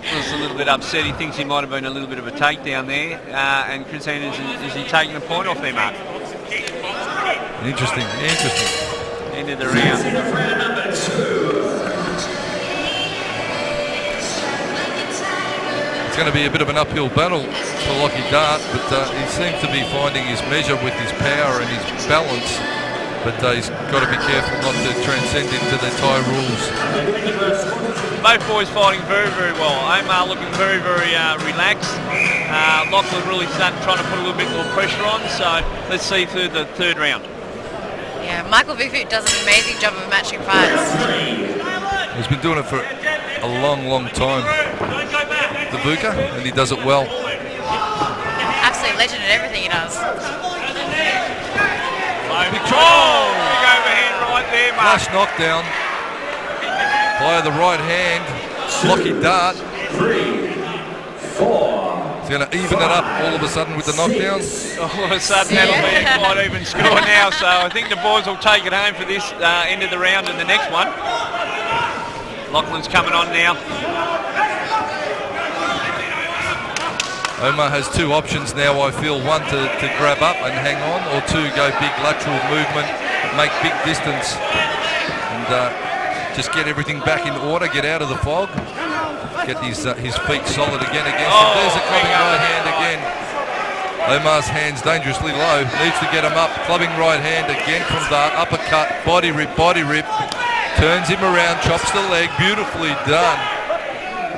G: He's a little bit upset. He thinks he might have been a little bit of a takedown there. And Christine, is he taking a point off there, Mark?
J: Interesting.
G: End of the round.
J: It's going to be a bit of an uphill battle for Lockie Dart, but he seems to be finding his measure with his power and his balance. But he's got to be careful not to transcend into the Thai rules.
G: Both boys fighting very, very well. Omer looking very, very relaxed. Locklan really trying to put a little bit more pressure on. So let's see through the third round.
F: Yeah, Michael Bigfoot does an amazing job of matching fights.
J: He's been doing it for a long, long time, the Buka, and he does it well.
F: Absolute legend at everything he does.
J: Big
G: overhand right there, Mark.
J: Flush knockdown via the right hand. Lockie Dart.
B: 3, 4.
J: He's going to even it up all of a sudden with the knockdown.
G: All of a sudden that'll be a quite even score now. So I think the boys will take it home for this end of the round and the next one. Locklan's coming on now.
J: Omer has two options now, I feel. One to grab up and hang on, or two, go big lateral movement, make big distance, and just get everything back in order, get out of the fog, get his feet solid again against him. There's a clubbing right hand again. Omar's hands dangerously low, needs to get him up. Clubbing right hand again from Dart, uppercut, body rip, turns him around, chops the leg, beautifully done.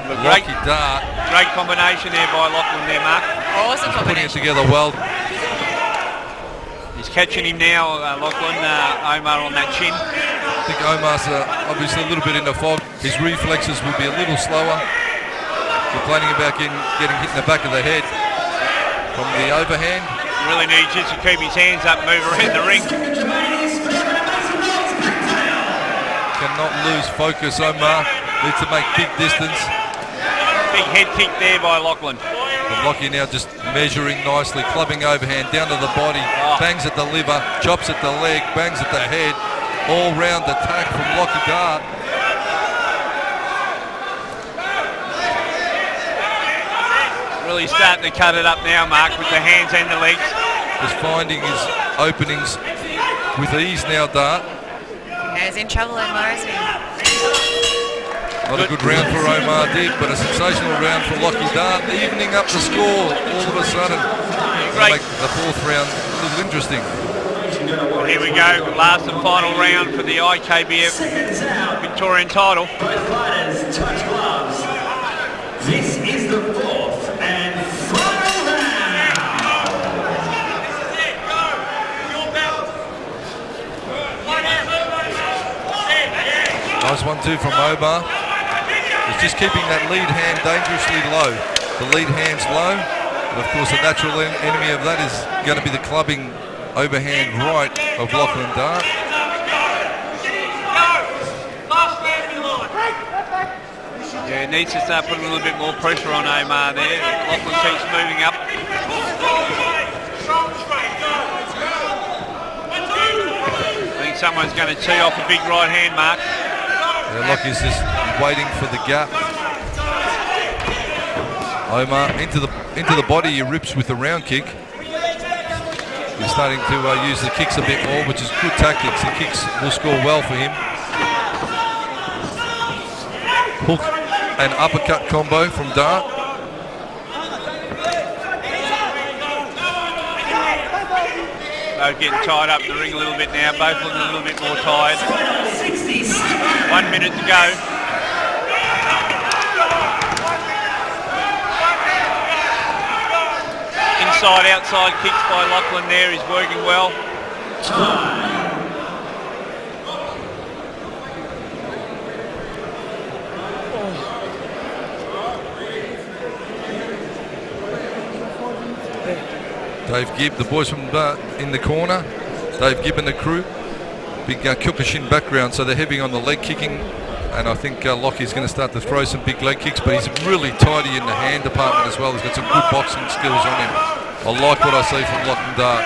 J: Lockie Dart.
G: Great combination there by Locklan there, Mark.
F: Awesome combination.
J: Putting it together well.
G: He's catching him now, Locklan, Omer on that chin.
J: I think Omar's obviously a little bit in the fog. His reflexes will be a little slower. Complaining about getting hit in the back of the head from the overhand.
G: Really needs just to keep his hands up, move around the ring.
J: Cannot lose focus, Omer. Needs to make big distance.
G: Big head kick there by Locklan.
J: But Lockie now just measuring nicely, clubbing overhand down to the body, bangs at the liver, chops at the leg, bangs at the head. All round attack from Lockie Dart.
G: Really starting to cut it up now, Mark, with the hands and the legs.
J: Just finding his openings with ease now, Dart.
F: Yeah, he's in trouble, Omer, isn't he?
J: Not a good round for Omer did, but a sensational round for Lockie Dart, evening up the score all of a sudden. Make the fourth round a little interesting.
G: Here we go, last and final round for the IKBF Victorian title.
B: Both fighters touch gloves. This is the fourth and final round.
J: Nice 1-2 from Omer. He's just keeping that lead hand dangerously low. The lead hand's low, and of course the natural enemy of that is going to be the clubbing overhand right of Locklan Dart.
G: Yeah, needs to start putting a little bit more pressure on Omer there. Locklan keeps moving up. I think someone's going to tee off a big right hand, Mark.
J: Yeah, Lockie's just waiting for the gap. Omer into the body, he rips with the round kick. He's starting to use the kicks a bit more, which is good tactics. The kicks will score well for him. Hook and uppercut combo from Dart.
G: Both getting tied up in the ring a little bit now. Both looking a little bit more tired. 1 minute to go. Inside, outside kicks by Locklan there. He's working well.
J: Dave Gibb, the boys from in the corner. Dave Gibb and the crew. Big Kyokushin background, so they're heavy on the leg kicking. And I think Lockie's going to start to throw some big leg kicks, but he's really tidy in the hand department as well. He's got some good boxing skills on him. I like what I see from Locklan Dart.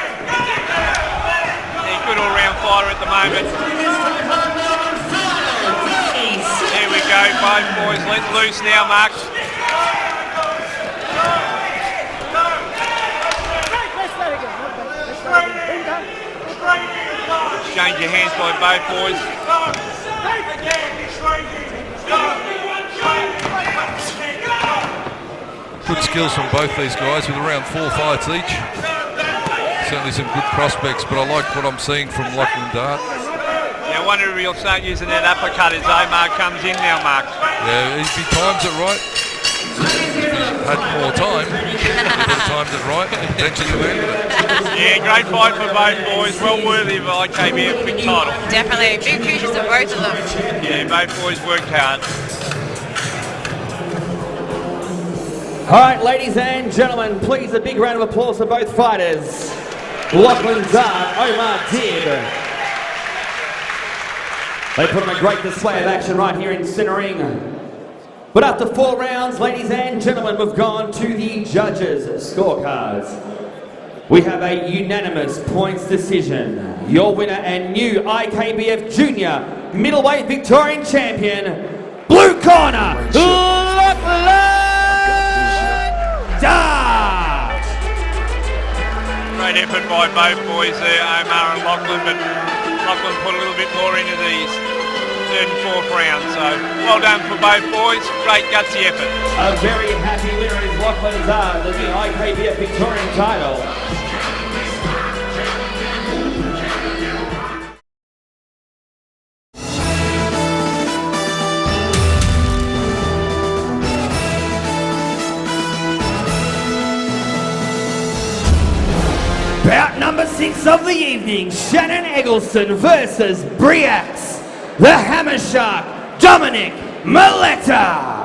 G: Yeah, good all-round fighter at the moment. There we go, both boys let loose now, Mack. Exchange your hands by both boys.
J: Good skills from both these guys with around 4 fights each. Certainly some good prospects, but I like what I'm seeing from Locklan Dart.
G: Yeah, I wonder if he'll start using that uppercut as Omer comes in now, Mack.
J: Yeah, if he times it right, if he had more time, if he timed it right, potentially landed it.
G: Yeah, great fight for both boys. Well worthy of IKBF big title.
F: Definitely. Big kudos to both of them.
G: Yeah, both boys worked hard.
A: All right, ladies and gentlemen, please a big round of applause for both fighters. Locklan Dart, Omer Gibb. They put on a great display of action right here in centering. But after 4 rounds, ladies and gentlemen, we've gone to the judges' scorecards. We have a unanimous points decision. Your winner and new IKBF Junior Middleweight Victorian Champion, blue corner, Locklan Dart.
G: Great effort by both boys there, Omer and Locklan, but Locklan put a little bit more into these 3rd and 4th round, so well done for both boys. Great gutsy effort.
A: A very happy winner is Locklan Dart, the new IKBF Victorian title. Bout number 6 of the evening, Shannon Eggleston versus Briax, the Hammer Shark, Dominic Moletta.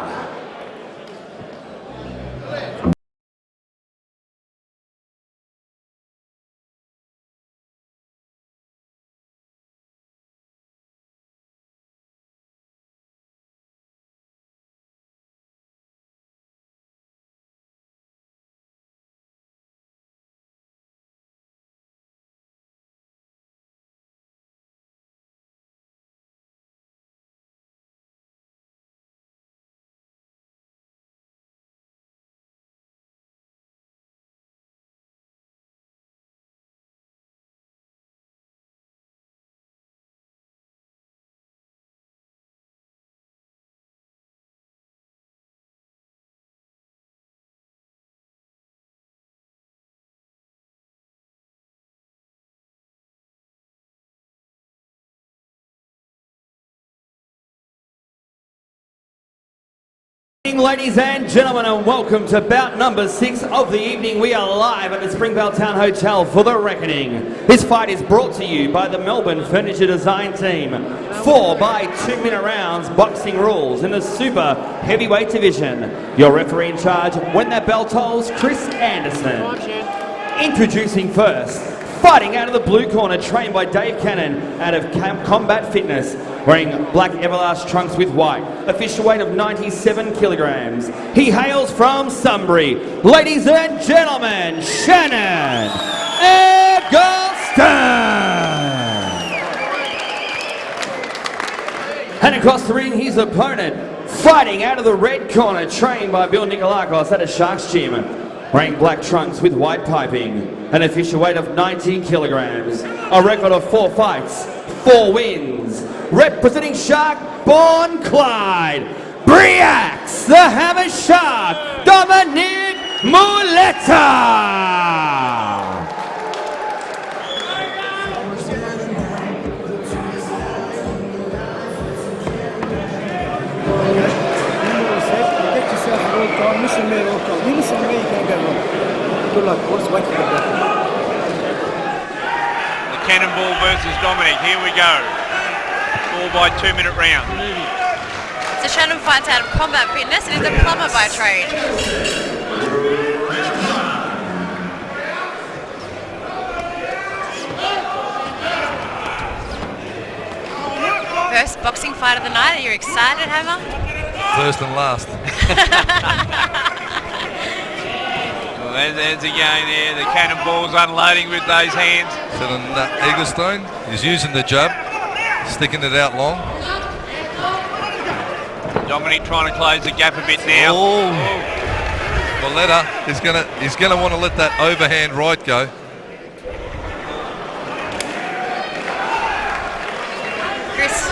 A: Ladies and gentlemen, and welcome to bout number 6 of the evening. We are live at the Springvale Town Hotel for the Rekoning. This fight is brought to you by the Melbourne Furniture Design Team. 4 by 2-minute rounds, boxing rules in the super heavyweight division. Your referee in charge when that bell tolls, Chris Anderson. Introducing first, fighting out of the blue corner, trained by Dave Cannon out of Combat Fitness, wearing black Everlast trunks with white, official weight of 97 kilograms. He hails from Sunbury. Ladies and gentlemen, Shannon Eggleston. And across the ring, his opponent, fighting out of the red corner, trained by Bill Nikolakos at a Sharks gym, wearing black trunks with white piping, an official weight of 19 kilograms, a record of 4 fights, 4 wins, representing Shark-born Clyde, Briax, the Hammer Shark, Dominic Moletta.
H: I'm missing me at all times. You listen to me, you can't go wrong. Good luck, boys. Wait for the ball.
B: The Cannonball versus Dominic. Here we go. 4 by 2 minute round.
F: So Shannon fights out of combat fitness and is a plumber by trade. First boxing fight of the night. Are you excited, Homer?
J: First and last.
B: Well, there's again there. The Cannonball's unloading with those hands.
J: So Eggleston is using the jab, sticking it out long.
B: Dominic trying to close the gap a bit now.
J: Oh. Moletta is gonna want to let that overhand right go.
F: Chris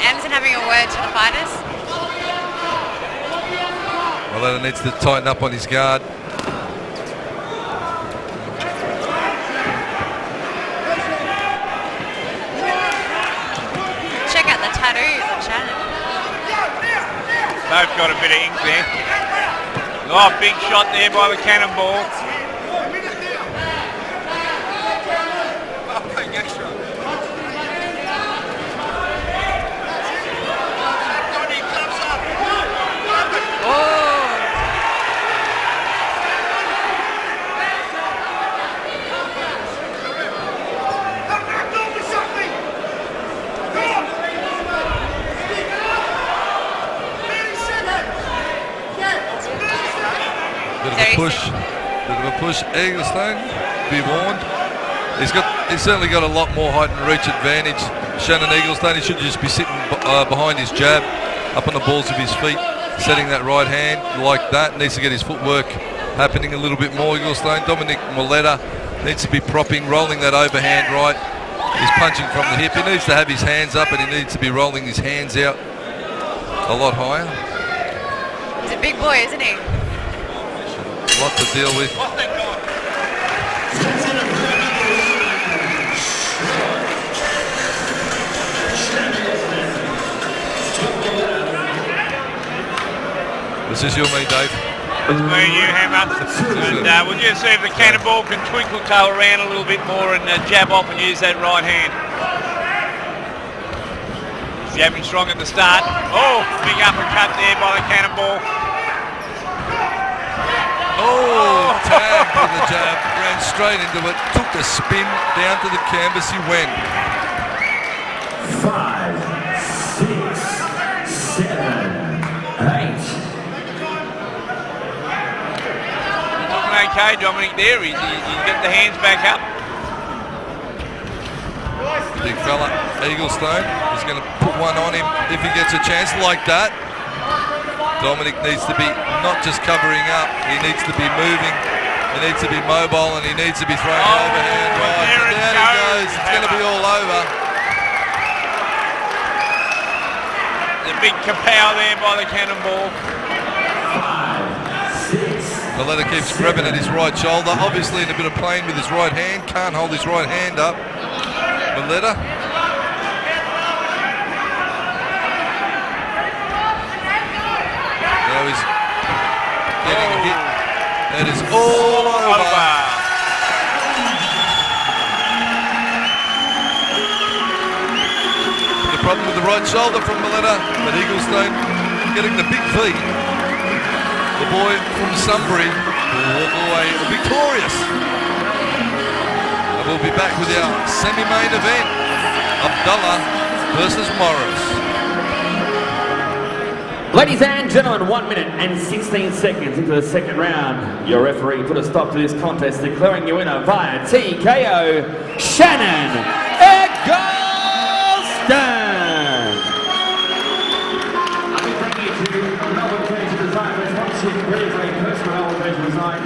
F: Anderson having a word to the fighters.
J: Moletta needs to tighten up on his guard.
F: Check out the tattoos on Shannon.
B: Both got a bit of ink there. Oh, big shot there by the Cannonball.
J: Bit of a push. Eaglestone, be warned. He's certainly got a lot more height and reach advantage. Shannon Eaglestone, he should just be sitting behind his jab, up on the balls of his feet, setting that right hand like that. Needs to get his footwork happening a little bit more. Eaglestone, Dominic Moletta needs to be propping, rolling that overhand right. He's punching from the hip. He needs to have his hands up and he needs to be rolling his hands out a lot higher.
F: He's a big boy, isn't he?
J: A lot to deal with. This is your me, Dave.
B: It's me and you, Hammer. And we'll just see if the Cannonball can twinkle tail around a little bit more and jab off and use that right hand. He's jabbing strong at the start. Oh, big uppercut there by the Cannonball.
J: Oh, tagged with the jab, ran straight into it, took the spin down to the canvas, he went.
A: 5, 6, 7, 8.
B: Looking okay, Dominic there. He's got the hands back up.
J: Big fella, Eaglestone, is going to put one on him if he gets a chance like that. Dominic needs to be not just covering up, he needs to be moving, he needs to be mobile and he needs to be throwing overhand right.
B: There it goes.
J: It's going to be all over.
B: The big kapow there by the Cannonball.
A: 5, 6.
J: Moletta keeps grabbing at his right shoulder, obviously in a bit of pain with his right hand, can't hold his right hand up. Moletta. Now he's getting hit. That is all over. The problem with the right shoulder from Moletta, but Eaglestone getting the big V. The boy from Sunbury will walk away victorious. And we'll be back with our semi-main event, Abdulla versus Morris.
A: Ladies and gentlemen, 1 minute and 16 seconds into the second round. Your referee put a stop to this contest, declaring your winner via TKO, Shannon Eggleston. I'll be bringing you to Melbourne Creative Design, where sponsorship really is a personal Melbourne Creative Design.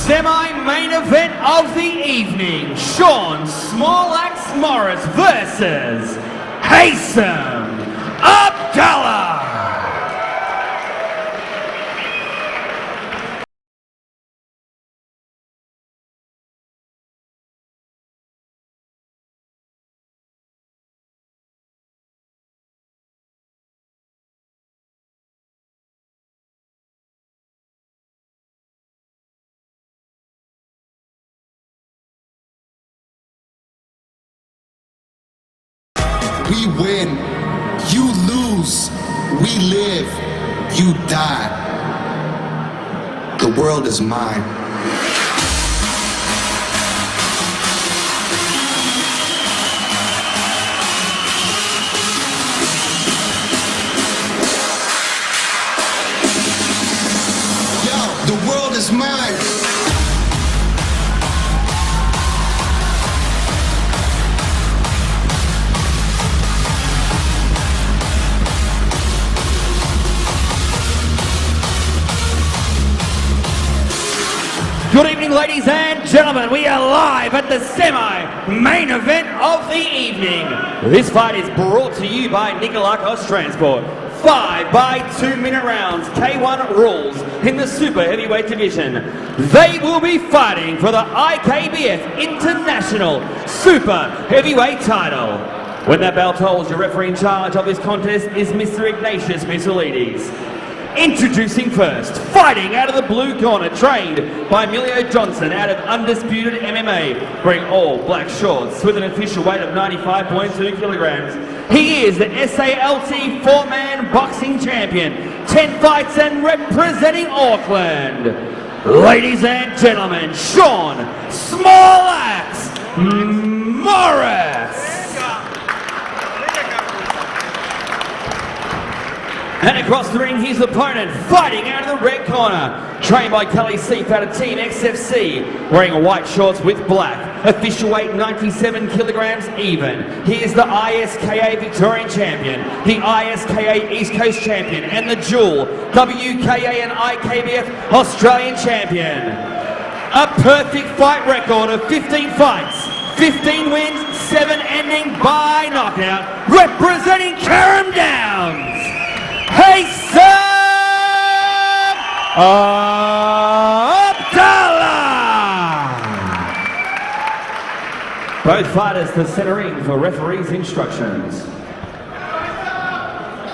A: Semi-main event of the evening, Sean Small-Axe Morris versus Hasem Abdulla.
C: we win. You lose, we live, you die. The world is mine. Yo, the world is mine.
A: Good evening, ladies and gentlemen. We are live at the semi-main event of the evening. This fight is brought to you by Nikolakos Transport. 5 by 2 minute rounds, K1 rules in the super heavyweight division. They will be fighting for the IKBF International Super Heavyweight title. When that bell tolls, your referee in charge of this contest is Mr. Ignatius Mitsoulides. Introducing first, fighting out of the blue corner, trained by Emilio Johnson out of Undisputed MMA, wearing all black shorts with an official weight of 95.2 kilograms. He is the SALT 4-man boxing champion, 10 fights and representing Auckland. Ladies and gentlemen, Sean Small Axe Morris. And across the ring, his opponent, fighting out of the red corner, trained by Kelly Seif out of Team XFC, wearing white shorts with black, official weight 97 kilograms even. He is the ISKA Victorian champion, the ISKA East Coast champion, and the dual WKA and IKBF Australian champion. A perfect fight record of 15 fights, 15 wins, 7 ending by knockout, representing Carrum Downs, Hasem Abdulla. Both fighters to center ring for referee's instructions.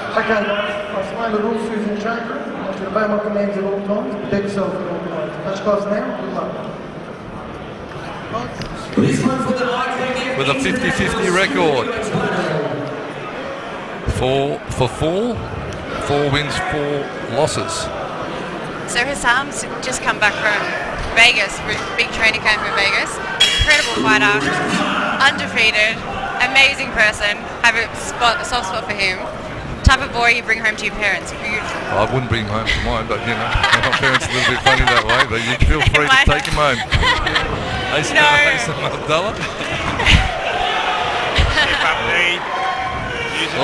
D: Okay, guys, I'll explain the rules to you in the chamber. I want you to obey my commands at all times. Protect yourself at all times. Touch gloves now, good luck.
J: With a 50-50 record. 4 wins, 4 losses.
F: So Hasem's just come back from Vegas, big training camp in Vegas. Incredible fighter, undefeated, amazing person. Have a soft spot for him. Type of boy you bring home to your parents. Beautiful.
J: I wouldn't bring him home to mine, but you know, my parents are a little bit funny that way, but you feel free to take him home. Hasem Abdulla.
G: Using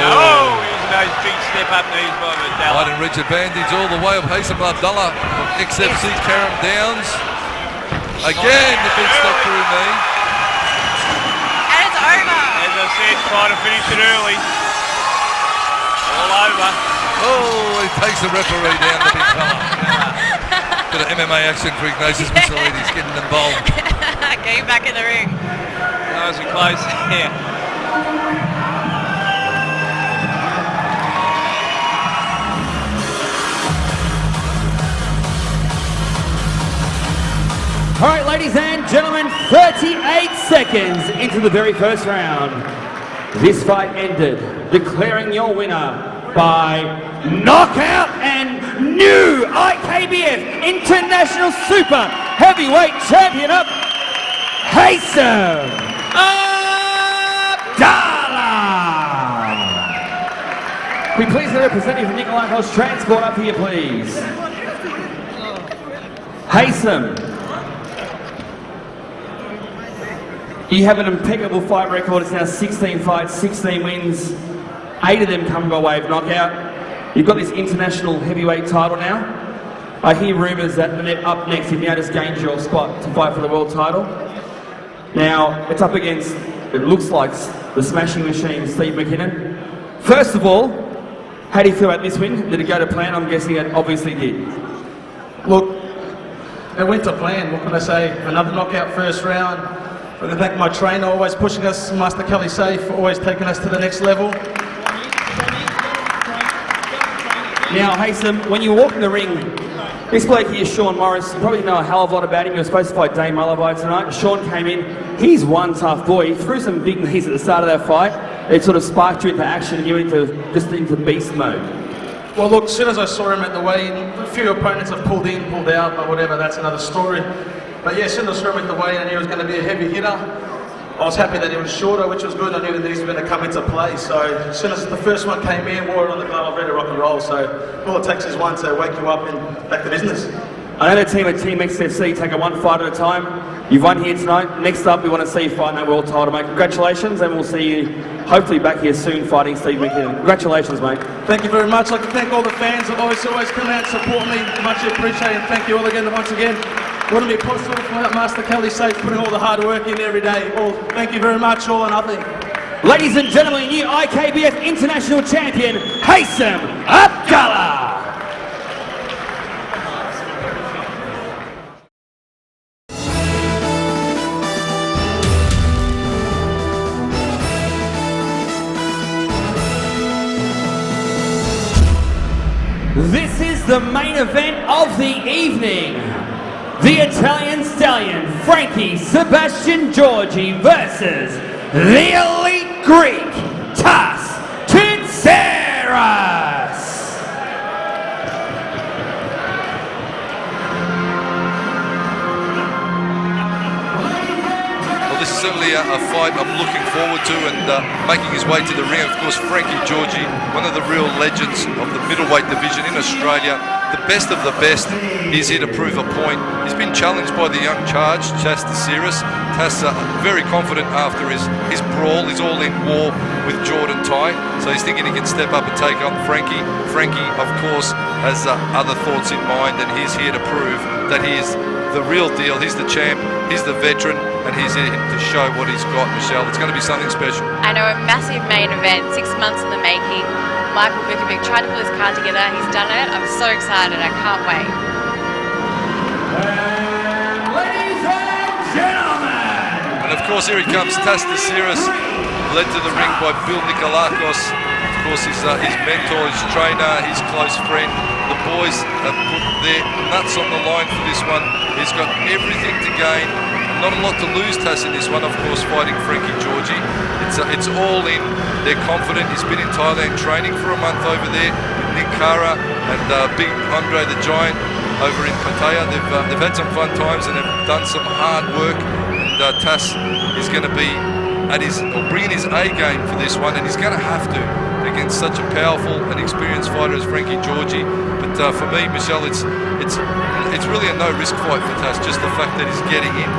G: those big step-up knees by Abdulla.
J: Didn't reach advantage all the way of Hasem Abdulla from XFC Carrum Downs. Again, the big stop through knee.
F: And it's over.
G: As I said, trying to finish it early. All over.
J: Oh, he takes the referee down, the big fella. Bit of MMA action for Ignatius Mitsoulides getting involved.
F: Getting back in the ring.
G: Nice and close. Yeah.
A: All right, ladies and gentlemen, 38 seconds into the very first round. This fight ended, declaring your winner by knockout and new IKBF International Super Heavyweight Champion of Hasem Abdulla. We please the representative of Nikolakos Transport up here, please. Hasem, you have an impeccable fight record. It's now 16 fights, 16 wins. 8 of them come by way of knockout. You've got this international heavyweight title now. I hear rumours that up next you've now just gained your spot to fight for the world title. Now, it's up against, it looks like, the smashing machine, Steve McKinnon. First of all, how do you feel about this win? Did it go to plan? I'm guessing it obviously did.
L: Look, it went to plan. What can I say? Another knockout first round. I'm going to thank my trainer, always pushing us, Master Kelly Seif, always taking us to the next level.
A: Now, Hasem, when you walk in the ring, this bloke here, Sean Morris, you probably know a hell of a lot about him. You were supposed to fight Dame Malabai tonight. Sean came in. He's one tough boy. He threw some big knees at the start of that fight. it sort of sparked you into action and you into beast mode?
L: Well, look, as soon as I saw him at the weigh-in, a few opponents have pulled in, pulled out, but whatever, that's another story. But yeah, as soon as I saw him at the weigh-in, I knew he was going to be a heavy hitter. I was happy that he was shorter, which was good. I knew that he was going to come into play. So as soon as the first one came in, wore it on the glove, I was ready to rock and roll. So all it takes is one to wake you up and back to business.
A: I know the team at Team XFC take it one fight at a time. You've won here tonight. Next up, we want to see you fight in that world title, mate. Congratulations, and we'll see you hopefully back here soon fighting Steve McKinnon. Congratulations, mate.
L: Thank you very much. I'd like to thank all the fans that always come out and support me. Much appreciated. Thank you all again, once again. Wouldn't be possible without Master Kelly Safe putting all the hard work in every day. Well, thank you very much, all or nothing.
A: Ladies and gentlemen, new IKBF International Champion, Hasem Abdulla. This is the main event of the evening. The Italian stallion, Frankie Sebastian Giorgi versus the elite Greek, Tass Tsirras.
J: Well, this is certainly a fight I'm looking forward to, and making his way to the ring, of course, Frankie Giorgi, one of the real legends of the middleweight division in Australia, the best of the best. He's here to prove a point. He's been challenged by the young charge, Tass Tsirras. Tass very confident after his brawl, his all-in war with Dante, so he's thinking he can step up and take on Frankie. Frankie, of course, has other thoughts in mind, and he's here to prove that he is the real deal. He's the champ, he's the veteran, and he's here to show what he's got, Michelle. It's going to be something special.
F: I know, a massive main event, 6 months in the making. Michael Vukovic tried to pull his card together. He's done it. I'm so excited. I can't wait.
A: Ladies and gentlemen.
J: And of course, here he comes, Tass Tsirras, led to the ring by Bill Nikolakos. Of course, his mentor, his trainer, his close friend. The boys have put their nuts on the line for this one. He's got everything to gain. Not a lot to lose, Tass, in this one, of course, fighting Frankie Giorgi. It's all in. They're confident. He's been in Thailand training for a month over there with Nick Kara and Big Andre the Giant over in Pattaya. They've had some fun times and they've done some hard work. And Tass is going to be bringing his A game for this one, and he's going to have to against such a powerful and experienced fighter as Frankie Giorgi. But for me, Michelle, it's really a no-risk fight for Tass. Just the fact that he's getting in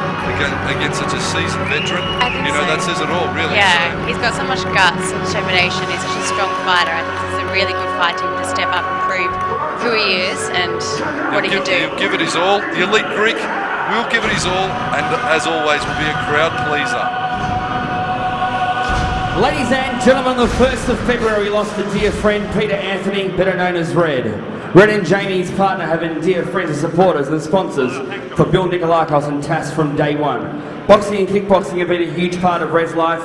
J: against such a seasoned veteran, that says it all, really.
F: Yeah, so he's got so much guts and determination. He's such a strong fighter. I think this is a really good fight to him to step up and prove who he is and what he can do.
J: He'll give it his all. The elite Greek will give it his all, and as always, will be a crowd pleaser.
A: Ladies and gentlemen, the 1st of February we lost a dear friend, Peter Anthony, better known as Red. Red and Jamie's partner have been dear friends and supporters and sponsors for Bill Nikolakos and Tass from day one. Boxing and kickboxing have been a huge part of Red's life,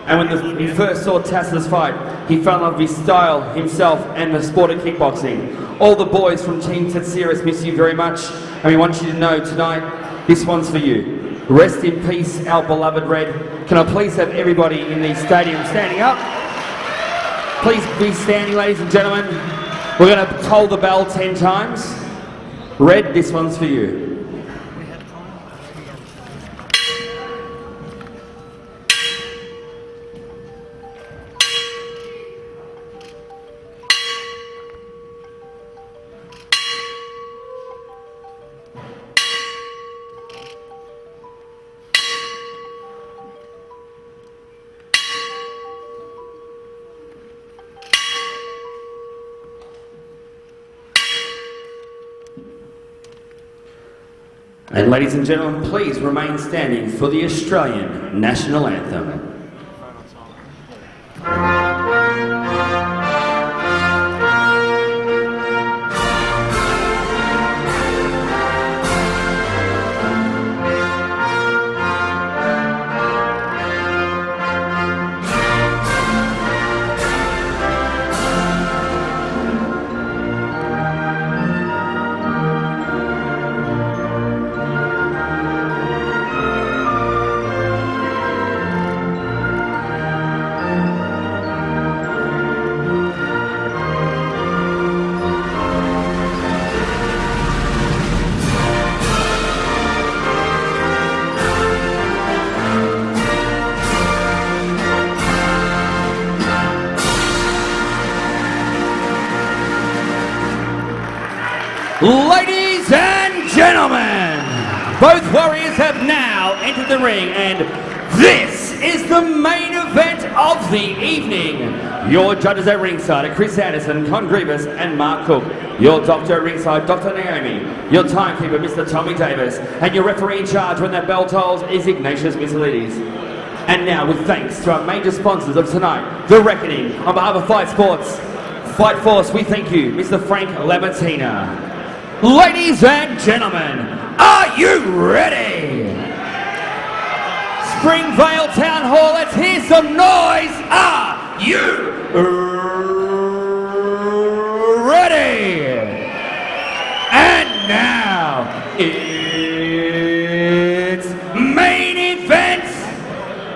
A: and when he first saw Tass's fight, he fell in love with his style, himself, and the sport of kickboxing. All the boys from Team Tsitsiras miss you very much, and we want you to know tonight, this one's for you. Rest in peace, our beloved Red. Can I please have everybody in the stadium standing up? Please be standing, ladies and gentlemen. We're going to toll the bell 10 times. Red, this one's for you. And ladies and gentlemen, please remain standing for the Australian National Anthem. gentlemen, both warriors have now entered the ring, and this is the main event of the evening. Your judges at ringside are Chris Anderson, Con Grievous, and Mark Cook. Your doctor at ringside, Dr. Naomi. Your timekeeper, Mr. Tommy Davis. And your referee in charge when that bell tolls is Ignatius Missilides. And now, with thanks to our major sponsors of tonight, The Rekoning, on behalf of Fight Sports, Fight Force, we thank you, Mr. Frank Lamartina. Ladies and gentlemen, are you ready? Springvale Town Hall, let's hear some noise. Are you ready? And now, it's main event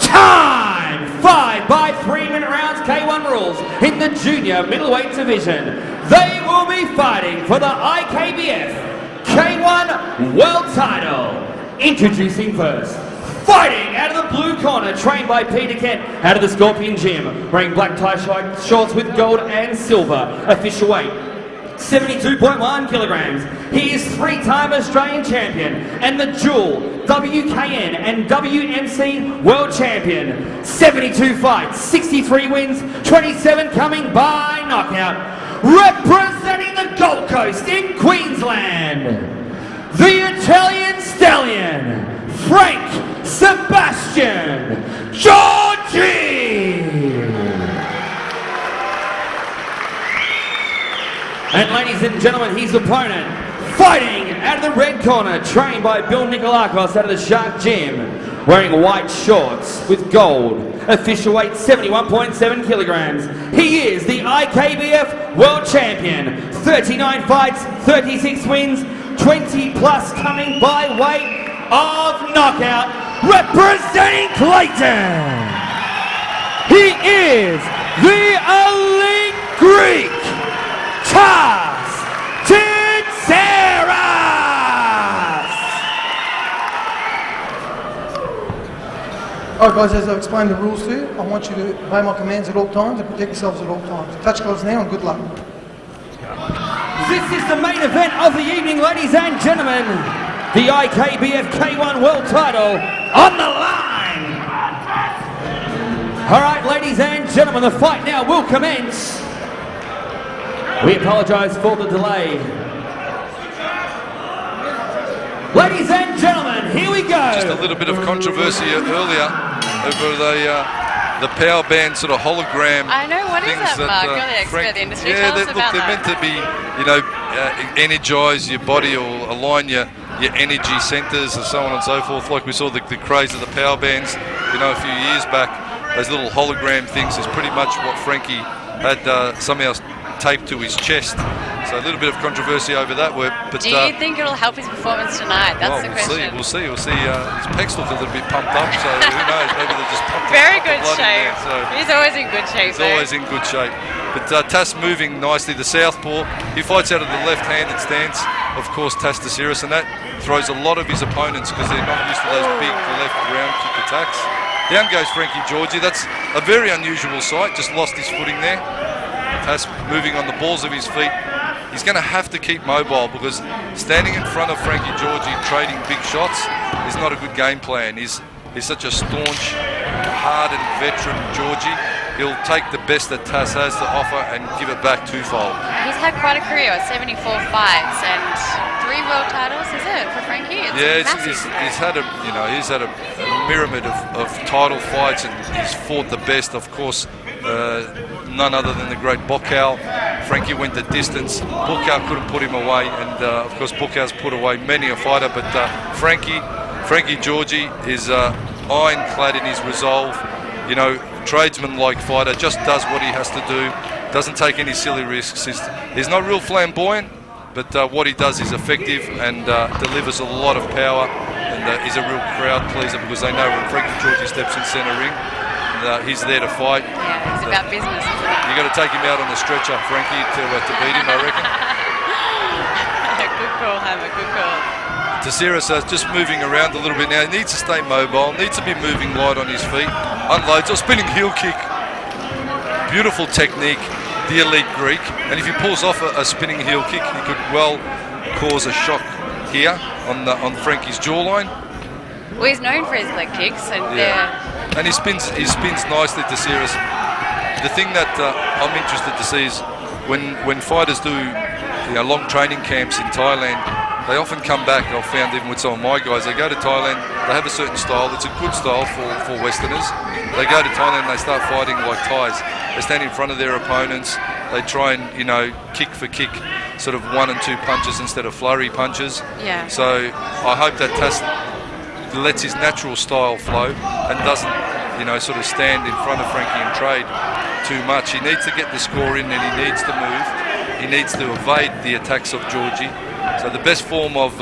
A: time! 5 by 3-minute rounds, K1 rules in the junior middleweight division. They will be fighting for the IKBF K1 World Title. Introducing first, fighting out of the blue corner, trained by Peter Kent out of the Scorpion Gym, wearing black tie shorts with gold and silver. Official weight, 72.1 kilograms. He is 3-time Australian champion and the dual WKN and WMC world champion. 72 fights, 63 wins, 27 coming by knockout. Representing the Gold Coast in Queensland, the Italian stallion, Frank Sebastian Georgie. And ladies and gentlemen, his opponent, fighting out of the red corner, trained by Bill Nikolakos out of the Shark Gym, wearing white shorts with gold. Official weight, 71.7 kilograms. He is the IKBF World Champion. 39 fights, 36 wins, 20 plus coming by way of knockout. Representing Clayton, he is the elite Greek, Tass Tsiras.
D: Alright guys, as I've explained the rules to you, I want you to obey my commands at all times and protect yourselves at all times. Touch gloves now and good luck.
A: This is the main event of the evening, ladies and gentlemen. The IKBF K1 World Title on the line. All right, ladies and gentlemen, the fight now will commence. We apologise for the delay. Ladies and gentlemen, here we go.
J: Just a little bit of controversy earlier over the power band sort of hologram.
F: I know, what is
J: things
F: that, Mark? You're the expert in the industry.
J: Yeah,
F: Tell us about
J: they're meant to be, energise your body or align your energy centres and so on and so forth. Like we saw the craze of the power bands, a few years back. Those little hologram things is pretty much what Frankie had somehow taped to his chest. So a little bit of controversy over that word. But
F: do you think it'll help his performance tonight? That's the question.
J: We'll see. His pecs look a little bit pumped up, so who knows? Maybe they're just pumped
F: Very
J: up.
F: good shape.
J: So
F: he's always in good shape.
J: He's always in good shape. But Tass moving nicely. The southpaw. He fights out of the left-handed stance. Of course, Tass Tsiras, and that throws a lot of his opponents because they're not used to those big left round kick attacks. Down goes Frankie Georgie. That's a very unusual sight. Just lost his footing there. Tass moving on the balls of his feet. He's going to have to keep mobile because standing in front of Frankie Georgie trading big shots is not a good game plan. He's such a staunch, hardened veteran Georgie. He'll take the best that Tass has to offer and give it back twofold.
F: He's had quite a career, 74 fights and 3 world titles, is it, for Frankie?
J: He's had a myriad of title fights and he's fought the best, of course. None other than the great Bocau. Frankie went the distance. Bocau couldn't put him away, and of course Bocau's put away many a fighter. But Frankie Georgie is ironclad in his resolve. Tradesman-like fighter, just does what he has to do. Doesn't take any silly risks. He's not real flamboyant, but what he does is effective and delivers a lot of power. And is a real crowd pleaser because they know when Frankie Georgie steps in centre ring. He's there to fight.
F: Yeah, he's about business, isn't he?
J: You got to take him out on the stretcher, Frankie, to beat him, I reckon.
F: Good call, Hammer, good call.
J: Tsirras just moving around a little bit now. He needs to stay mobile, needs to be moving light on his feet. Unloads, spinning heel kick. Beautiful technique, the elite Greek. And if he pulls off a spinning heel kick, he could well cause a shock here on Frankie's jawline.
F: Well, he's known for his leg kicks, and
J: and he spins nicely to Tsirras. The thing that I'm interested to see is when fighters do long training camps in Thailand, they often come back. I've found even with some of my guys, they go to Thailand, they have a certain style. It's a good style for Westerners. They go to Thailand and they start fighting like Thais. They stand in front of their opponents. They try and, kick for kick, sort of 1 and 2 punches instead of flurry punches.
F: Yeah.
J: So I hope that Tass lets his natural style flow and doesn't, sort of stand in front of Frankie and trade too much. He needs to get the score in and he needs to move. He needs to evade the attacks of Georgie. So the best form of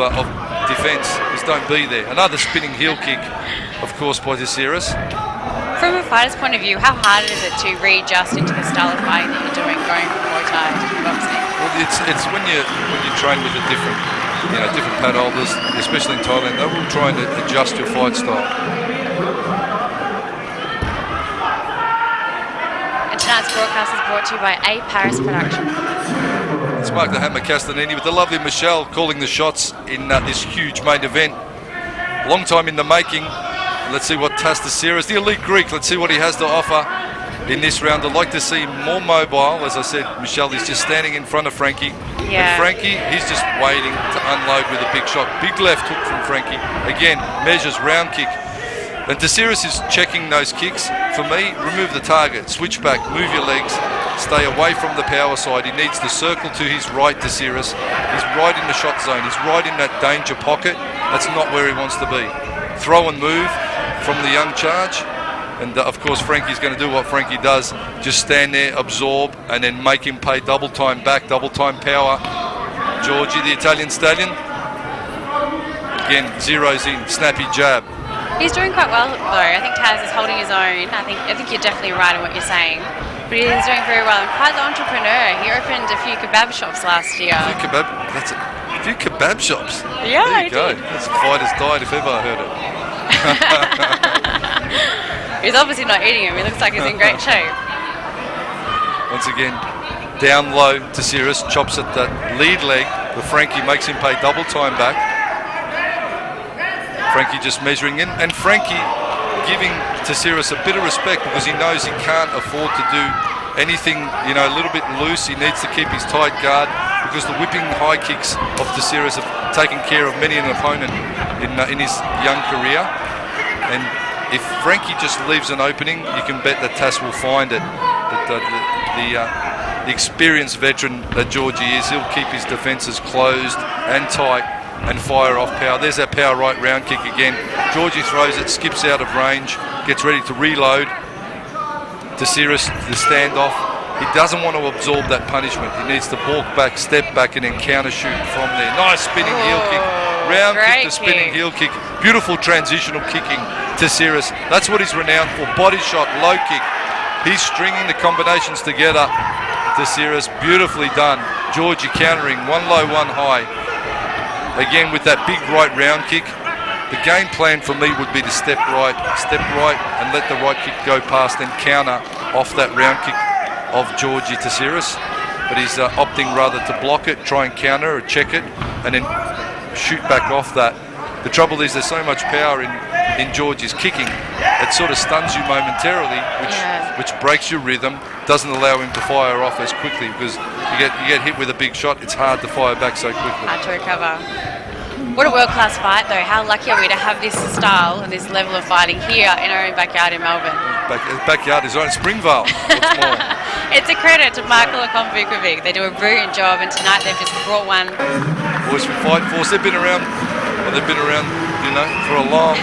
J: defence is don't be there. Another spinning heel kick, of course, by Tsirras.
F: From a fighter's point of view, how hard is it to readjust into the style of fighting that you're doing, going from Muay Thai to kickboxing?
J: Well, it's when you train with a different pad holders, especially in Thailand, they will try and adjust your fight style.
F: And tonight's broadcast is brought to you by Paris Production.
J: It's Mark the Hammer Castellini with the lovely Michelle calling the shots in this huge main event. Long time in the making. Let's see what Tass Tsirras, the elite Greek, let's see what he has to offer in this round. I'd like to see him more mobile. As I said, Michelle is just standing in front of Frankie.
F: Yeah.
J: And Frankie, he's just waiting to unload with a big shot. Big left hook from Frankie. Again, measures round kick. And Tsirras is checking those kicks. For me, remove the target, switch back, move your legs, stay away from the power side. He needs to circle to his right, Tsirras. He's right in the shot zone. He's right in that danger pocket. That's not where he wants to be. Throw and move from the young charge. And of course, Frankie's going to do what Frankie does. Just stand there, absorb, and then make him pay double time back, double time power. Georgie, the Italian stallion. Again, zeroes in, snappy jab.
F: He's doing quite well, though. I think Tass is holding his own. I think you're definitely right in what you're saying. But he's doing very well. And quite the entrepreneur. He opened a few kebab shops last year.
J: A few kebab shops.
F: Yeah,
J: there you go. That's a fighter's diet if ever I heard it.
F: He's obviously not eating him. He looks like he's in great shape.
J: Once again, down low to Tsirras, chops at that lead leg, but Frankie makes him pay double time back. Frankie just measuring in, and Frankie giving Tsirras a bit of respect because he knows he can't afford to do anything, a little bit loose. He needs to keep his tight guard because the whipping high kicks of Tsirras have taken care of many an opponent in his young career. And if Frankie just leaves an opening, you can bet that Tass will find it. The experienced veteran that Georgie is, he'll keep his defences closed and tight and fire off power. There's that power right round kick again. Georgie throws it, skips out of range, gets ready to reload. Tsirras, the standoff. He doesn't want to absorb that punishment. He needs to balk back, step back, and then counter shoot from there. Nice spinning heel kick. Round kick to spinning heel kick. Beautiful transitional kicking to Tsirras. That's what he's renowned for. Body shot, low kick. He's stringing the combinations together to Tsirras. Beautifully done. Georgie countering, one low, one high. Again with that big right round kick. The game plan for me would be to step right, and let the right kick go past and counter off that round kick of Georgie to Tsirras. But he's opting rather to block it, try and counter or check it, and then shoot back off that. The trouble is there's so much power in Georgie's kicking, it sort of stuns you momentarily, which breaks your rhythm, doesn't allow him to fire off as quickly because you get hit with a big shot, it's hard to fire back so quickly.
F: Hard to recover. What a world-class fight, though. How lucky are we to have this style and this level of fighting here in our own backyard in Melbourne?
J: Backyard is right in Springvale. What's more?
F: It's a credit to Michael Okomvikovic. They do a brilliant job, and tonight they've just brought one.
J: Boys from Fight Force, they've been around, for a long,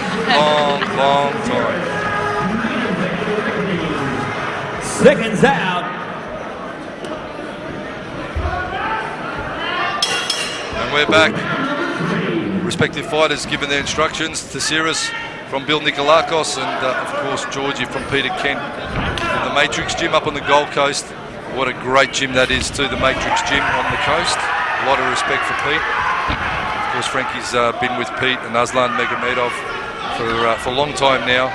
J: long time.
A: Seconds out.
J: And we're back. Respective fighters given their instructions. Tsirras from Bill Nikolakos and of course Georgie from Peter Kent from the Matrix Gym up on the Gold Coast. What a great gym that is too, the Matrix Gym on the coast. A lot of respect for Pete. Of course Frankie's been with Pete and Aslan Megomedov for a long time now.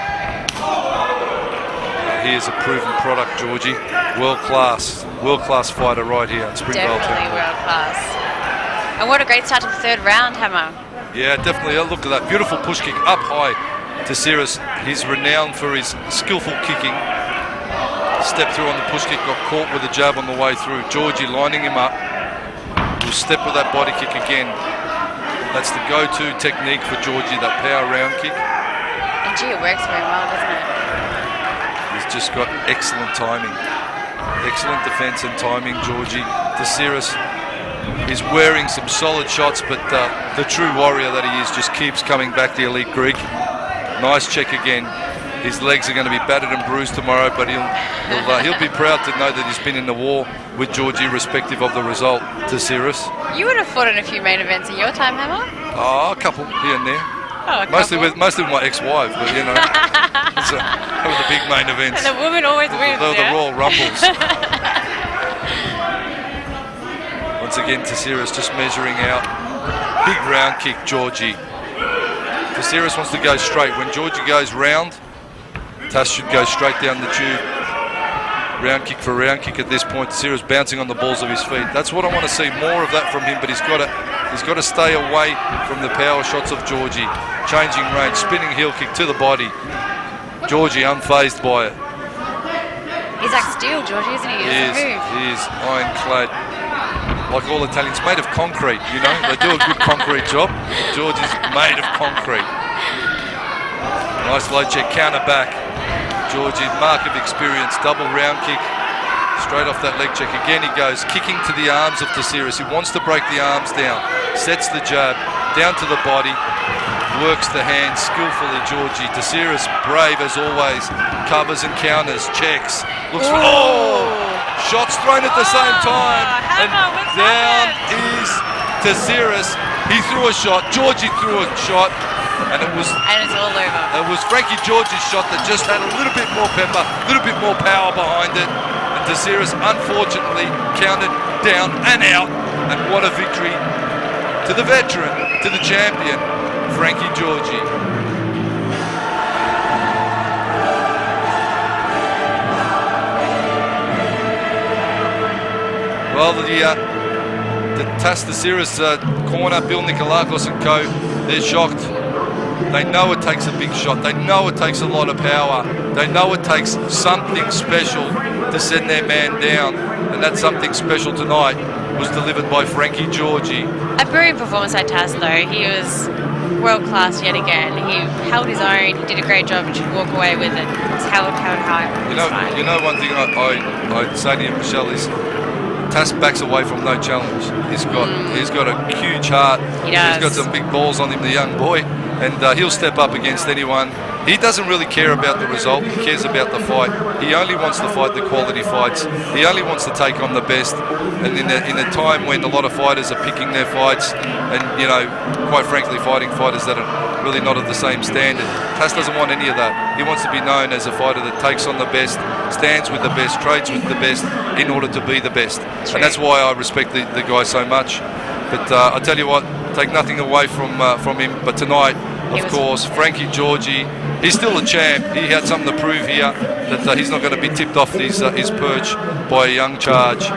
J: He is a proven product, Georgie. World class fighter right here in Springvale.
F: Definitely world class. And what a great start to the third round, Hammer.
J: Yeah, definitely. Look at that beautiful push kick up high. Tsirras, he's renowned for his skillful kicking. Stepped through on the push kick, got caught with a jab on the way through. Georgie lining him up. Will step with that body kick again. That's the go-to technique for Georgie, that power round kick.
F: And gee, it works very well, doesn't it?
J: He's just got excellent timing. Excellent defence and timing, Georgie. Tsirras is wearing some solid shots, but the true warrior that he is just keeps coming back, the elite Greek. Nice check again. His legs are going to be battered and bruised tomorrow, but he'll be proud to know that he's been in the war with Georgie, irrespective of the result. Tsirras.
F: You would have fought in a few main events in your time, Hammer?
J: Oh, a couple here and there.
F: Oh, a
J: mostly
F: couple.
J: with my ex-wife, but you know, that was the big main events.
F: And the woman always wins.
J: The Royal Rumbles. Once again, Tsirras just measuring out. Big round kick, Georgie. Tsirras wants to go straight. When Georgie goes round, Tass should go straight down the tube. Round kick for round kick at this point. Tsirras bouncing on the balls of his feet. That's what I want to see, more of that from him, but he's got to stay away from the power shots of Georgie. Changing range, spinning heel kick to the body. Georgie unfazed by it.
F: He's like steel, Georgie, isn't he?
J: He is ironclad. Like all Italians, made of concrete, you know. They do a good concrete job. Georgie's made of concrete. Nice low check, counter back. Georgie, mark of experience, double round kick. Straight off that leg check. Again, he goes kicking to the arms of Tsirras. He wants to break the arms down. Sets the jab, down to the body. Works the hands skillfully, Georgie. Tsirras, brave as always. Covers and counters, checks. Looks for... Oh! Shots thrown at the same time. And down is Tsirras. He threw a shot. Georgie threw a shot. And it's
F: all over.
J: It was Frankie Georgie's shot that just had a little bit more pepper, a little bit more power behind it. And Tsirras unfortunately counted down and out. And what a victory to the veteran, to the champion, Frankie Georgie. Well, the Tass Tsirras corner, Bill Nikolakos and co, they're shocked. They know it takes a big shot. They know it takes a lot of power. They know it takes something special to send their man down. And that something special tonight was delivered by Frankie Georgie.
F: A brilliant performance by Tass, though. He was world class yet again. He held his own. He did a great job and should walk away with it. It's held high.
J: You know, one thing I'd say to you, Michelle, is Tass backs away from no challenge. He's got a huge heart.
F: He does.
J: He's got some big balls on him, the young boy, and he'll step up against anyone. He doesn't really care about the result. He cares about the fight. He only wants to fight the quality fights. He only wants to take on the best. And in a time when a lot of fighters are picking their fights, and you know, quite frankly, fighting fighters that are really not of the same standard, Tass doesn't want any of that. He wants to be known as a fighter that takes on the best, stands with the best, trades with the best in order to be the best. And that's why I respect the guy so much. But I tell you what, take nothing away from him. But tonight, of course, Frankie Georgie, he's still a champ. He had something to prove here, that he's not going to be tipped off his perch by a young charge.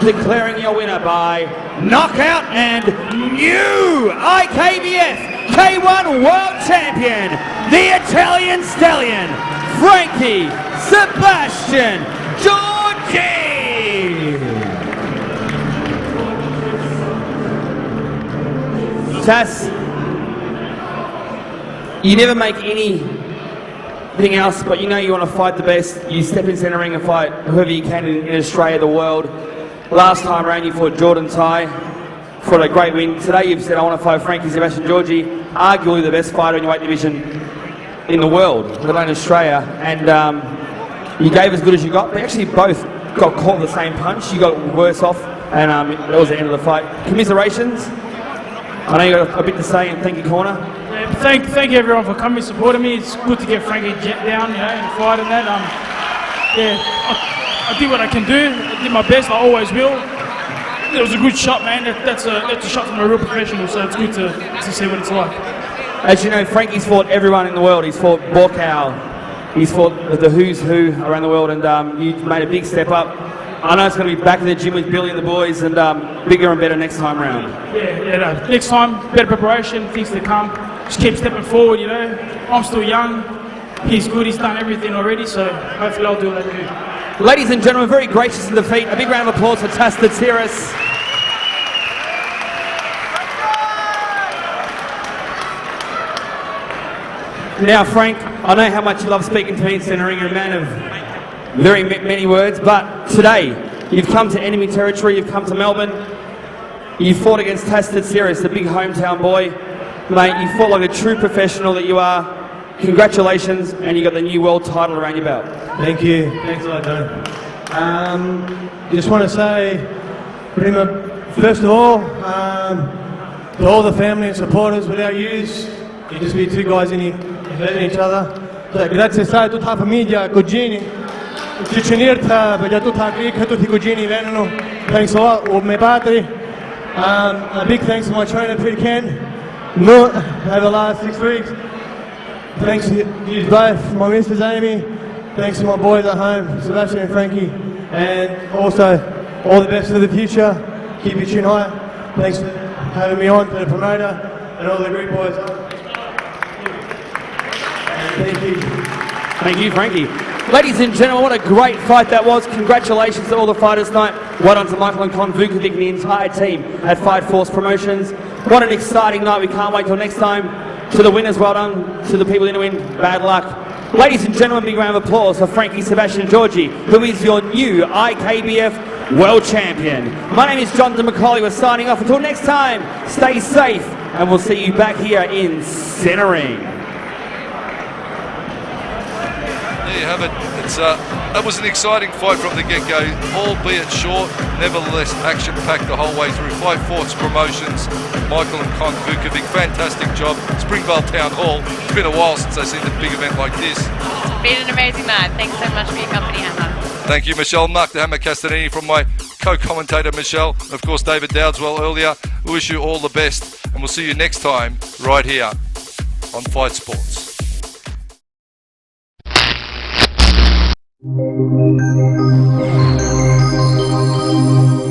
A: Declaring your winner by knockout and new IKBF K1 World Champion, the Italian Stallion, Frankie Sebastian Georgie. Tass, you never make anything else, but you know you want to fight the best. You step in centre ring and fight whoever you can in Australia, the world. Last time around you fought Jordan Tai, fought a great win. Today you've said I want to fight Frankie Sebastian Georgie, arguably the best fighter in your weight division in the world, let alone Australia. And you gave as good as you got. They actually both got caught with the same punch. You got worse off, and that was the end of the fight. Commiserations. I know you got a bit to say, and thank you, corner.
M: Yeah, thank you everyone for coming, supporting me. It's good to get Frankie down, you know, and fight and that. I did what I can do. I did my best. I always will. It was a good shot, man. That's a shot from a real professional. So it's good to see what it's like.
A: As you know, Frankie's fought everyone in the world. He's fought Borkow. He's fought the who's who around the world, and you made a big step up. I know it's going to be back in the gym with Billy and the boys, and bigger and better next time round.
M: Yeah, next time, better preparation, things to come. Just keep stepping forward, you know. I'm still young. He's good, he's done everything already, so hopefully I'll do what I do.
A: Ladies and gentlemen, very gracious in defeat. A big round of applause for Tass the Tsirras. Now, Frank, I know how much you love speaking to me and centering. You're a man of very many words, but today you've come to enemy territory, you've come to Melbourne, you fought against Tass the Tsirras, the big hometown boy. Mate, you fought like a true professional that you are. Congratulations, and you got the new world title around your belt.
N: Thank you. Thanks a lot, Don. Just want to say, first of all, to all the family and supporters, without yous, you'd just be two guys in each other. Grazie a tutta la famiglia, cugini. Ci tenirta, perché tutta la tutti I cugini vengono. Thanks a lot, my padre. A big thanks to my trainer, Peter Ken. Over the last 6 weeks. Thanks to you both, my missus Amy. Thanks to my boys at home, Sebastian and Frankie. And also, all the best for the future. Keep your chin high. Thanks for having me on, to the promoter and all the great boys. Thank you.
A: Thank you, Frankie. Ladies and gentlemen, what a great fight that was. Congratulations to all the fighters tonight. Well done to Michael and Con Vukovic and the entire team at Fight Force Promotions. What an exciting night. We can't wait till next time. To the winners, well done. To the people in the win, bad luck. Ladies and gentlemen, big round of applause for Frankie Sebastian Georgie, who is your new IKBF World Champion. My name is Jonathan McCauley. We're signing off. Until next time, stay safe, and we'll see you back here in centering.
J: There you have it. That was an exciting fight from the get-go, albeit short, nevertheless action-packed the whole way through. Fight Force Promotions, Michael and Con Vukovic, fantastic job. Springvale Town Hall, it's been a while since I've seen a big event like this.
F: It's been an amazing night. Thanks so much for your company, Hammer.
J: Thank you, Michelle Muck, the Hammer Castanini, from my co-commentator Michelle, and of course David Dowdswell earlier. We wish you all the best, and we'll see you next time right here on Fight Sports.
C: Thank you.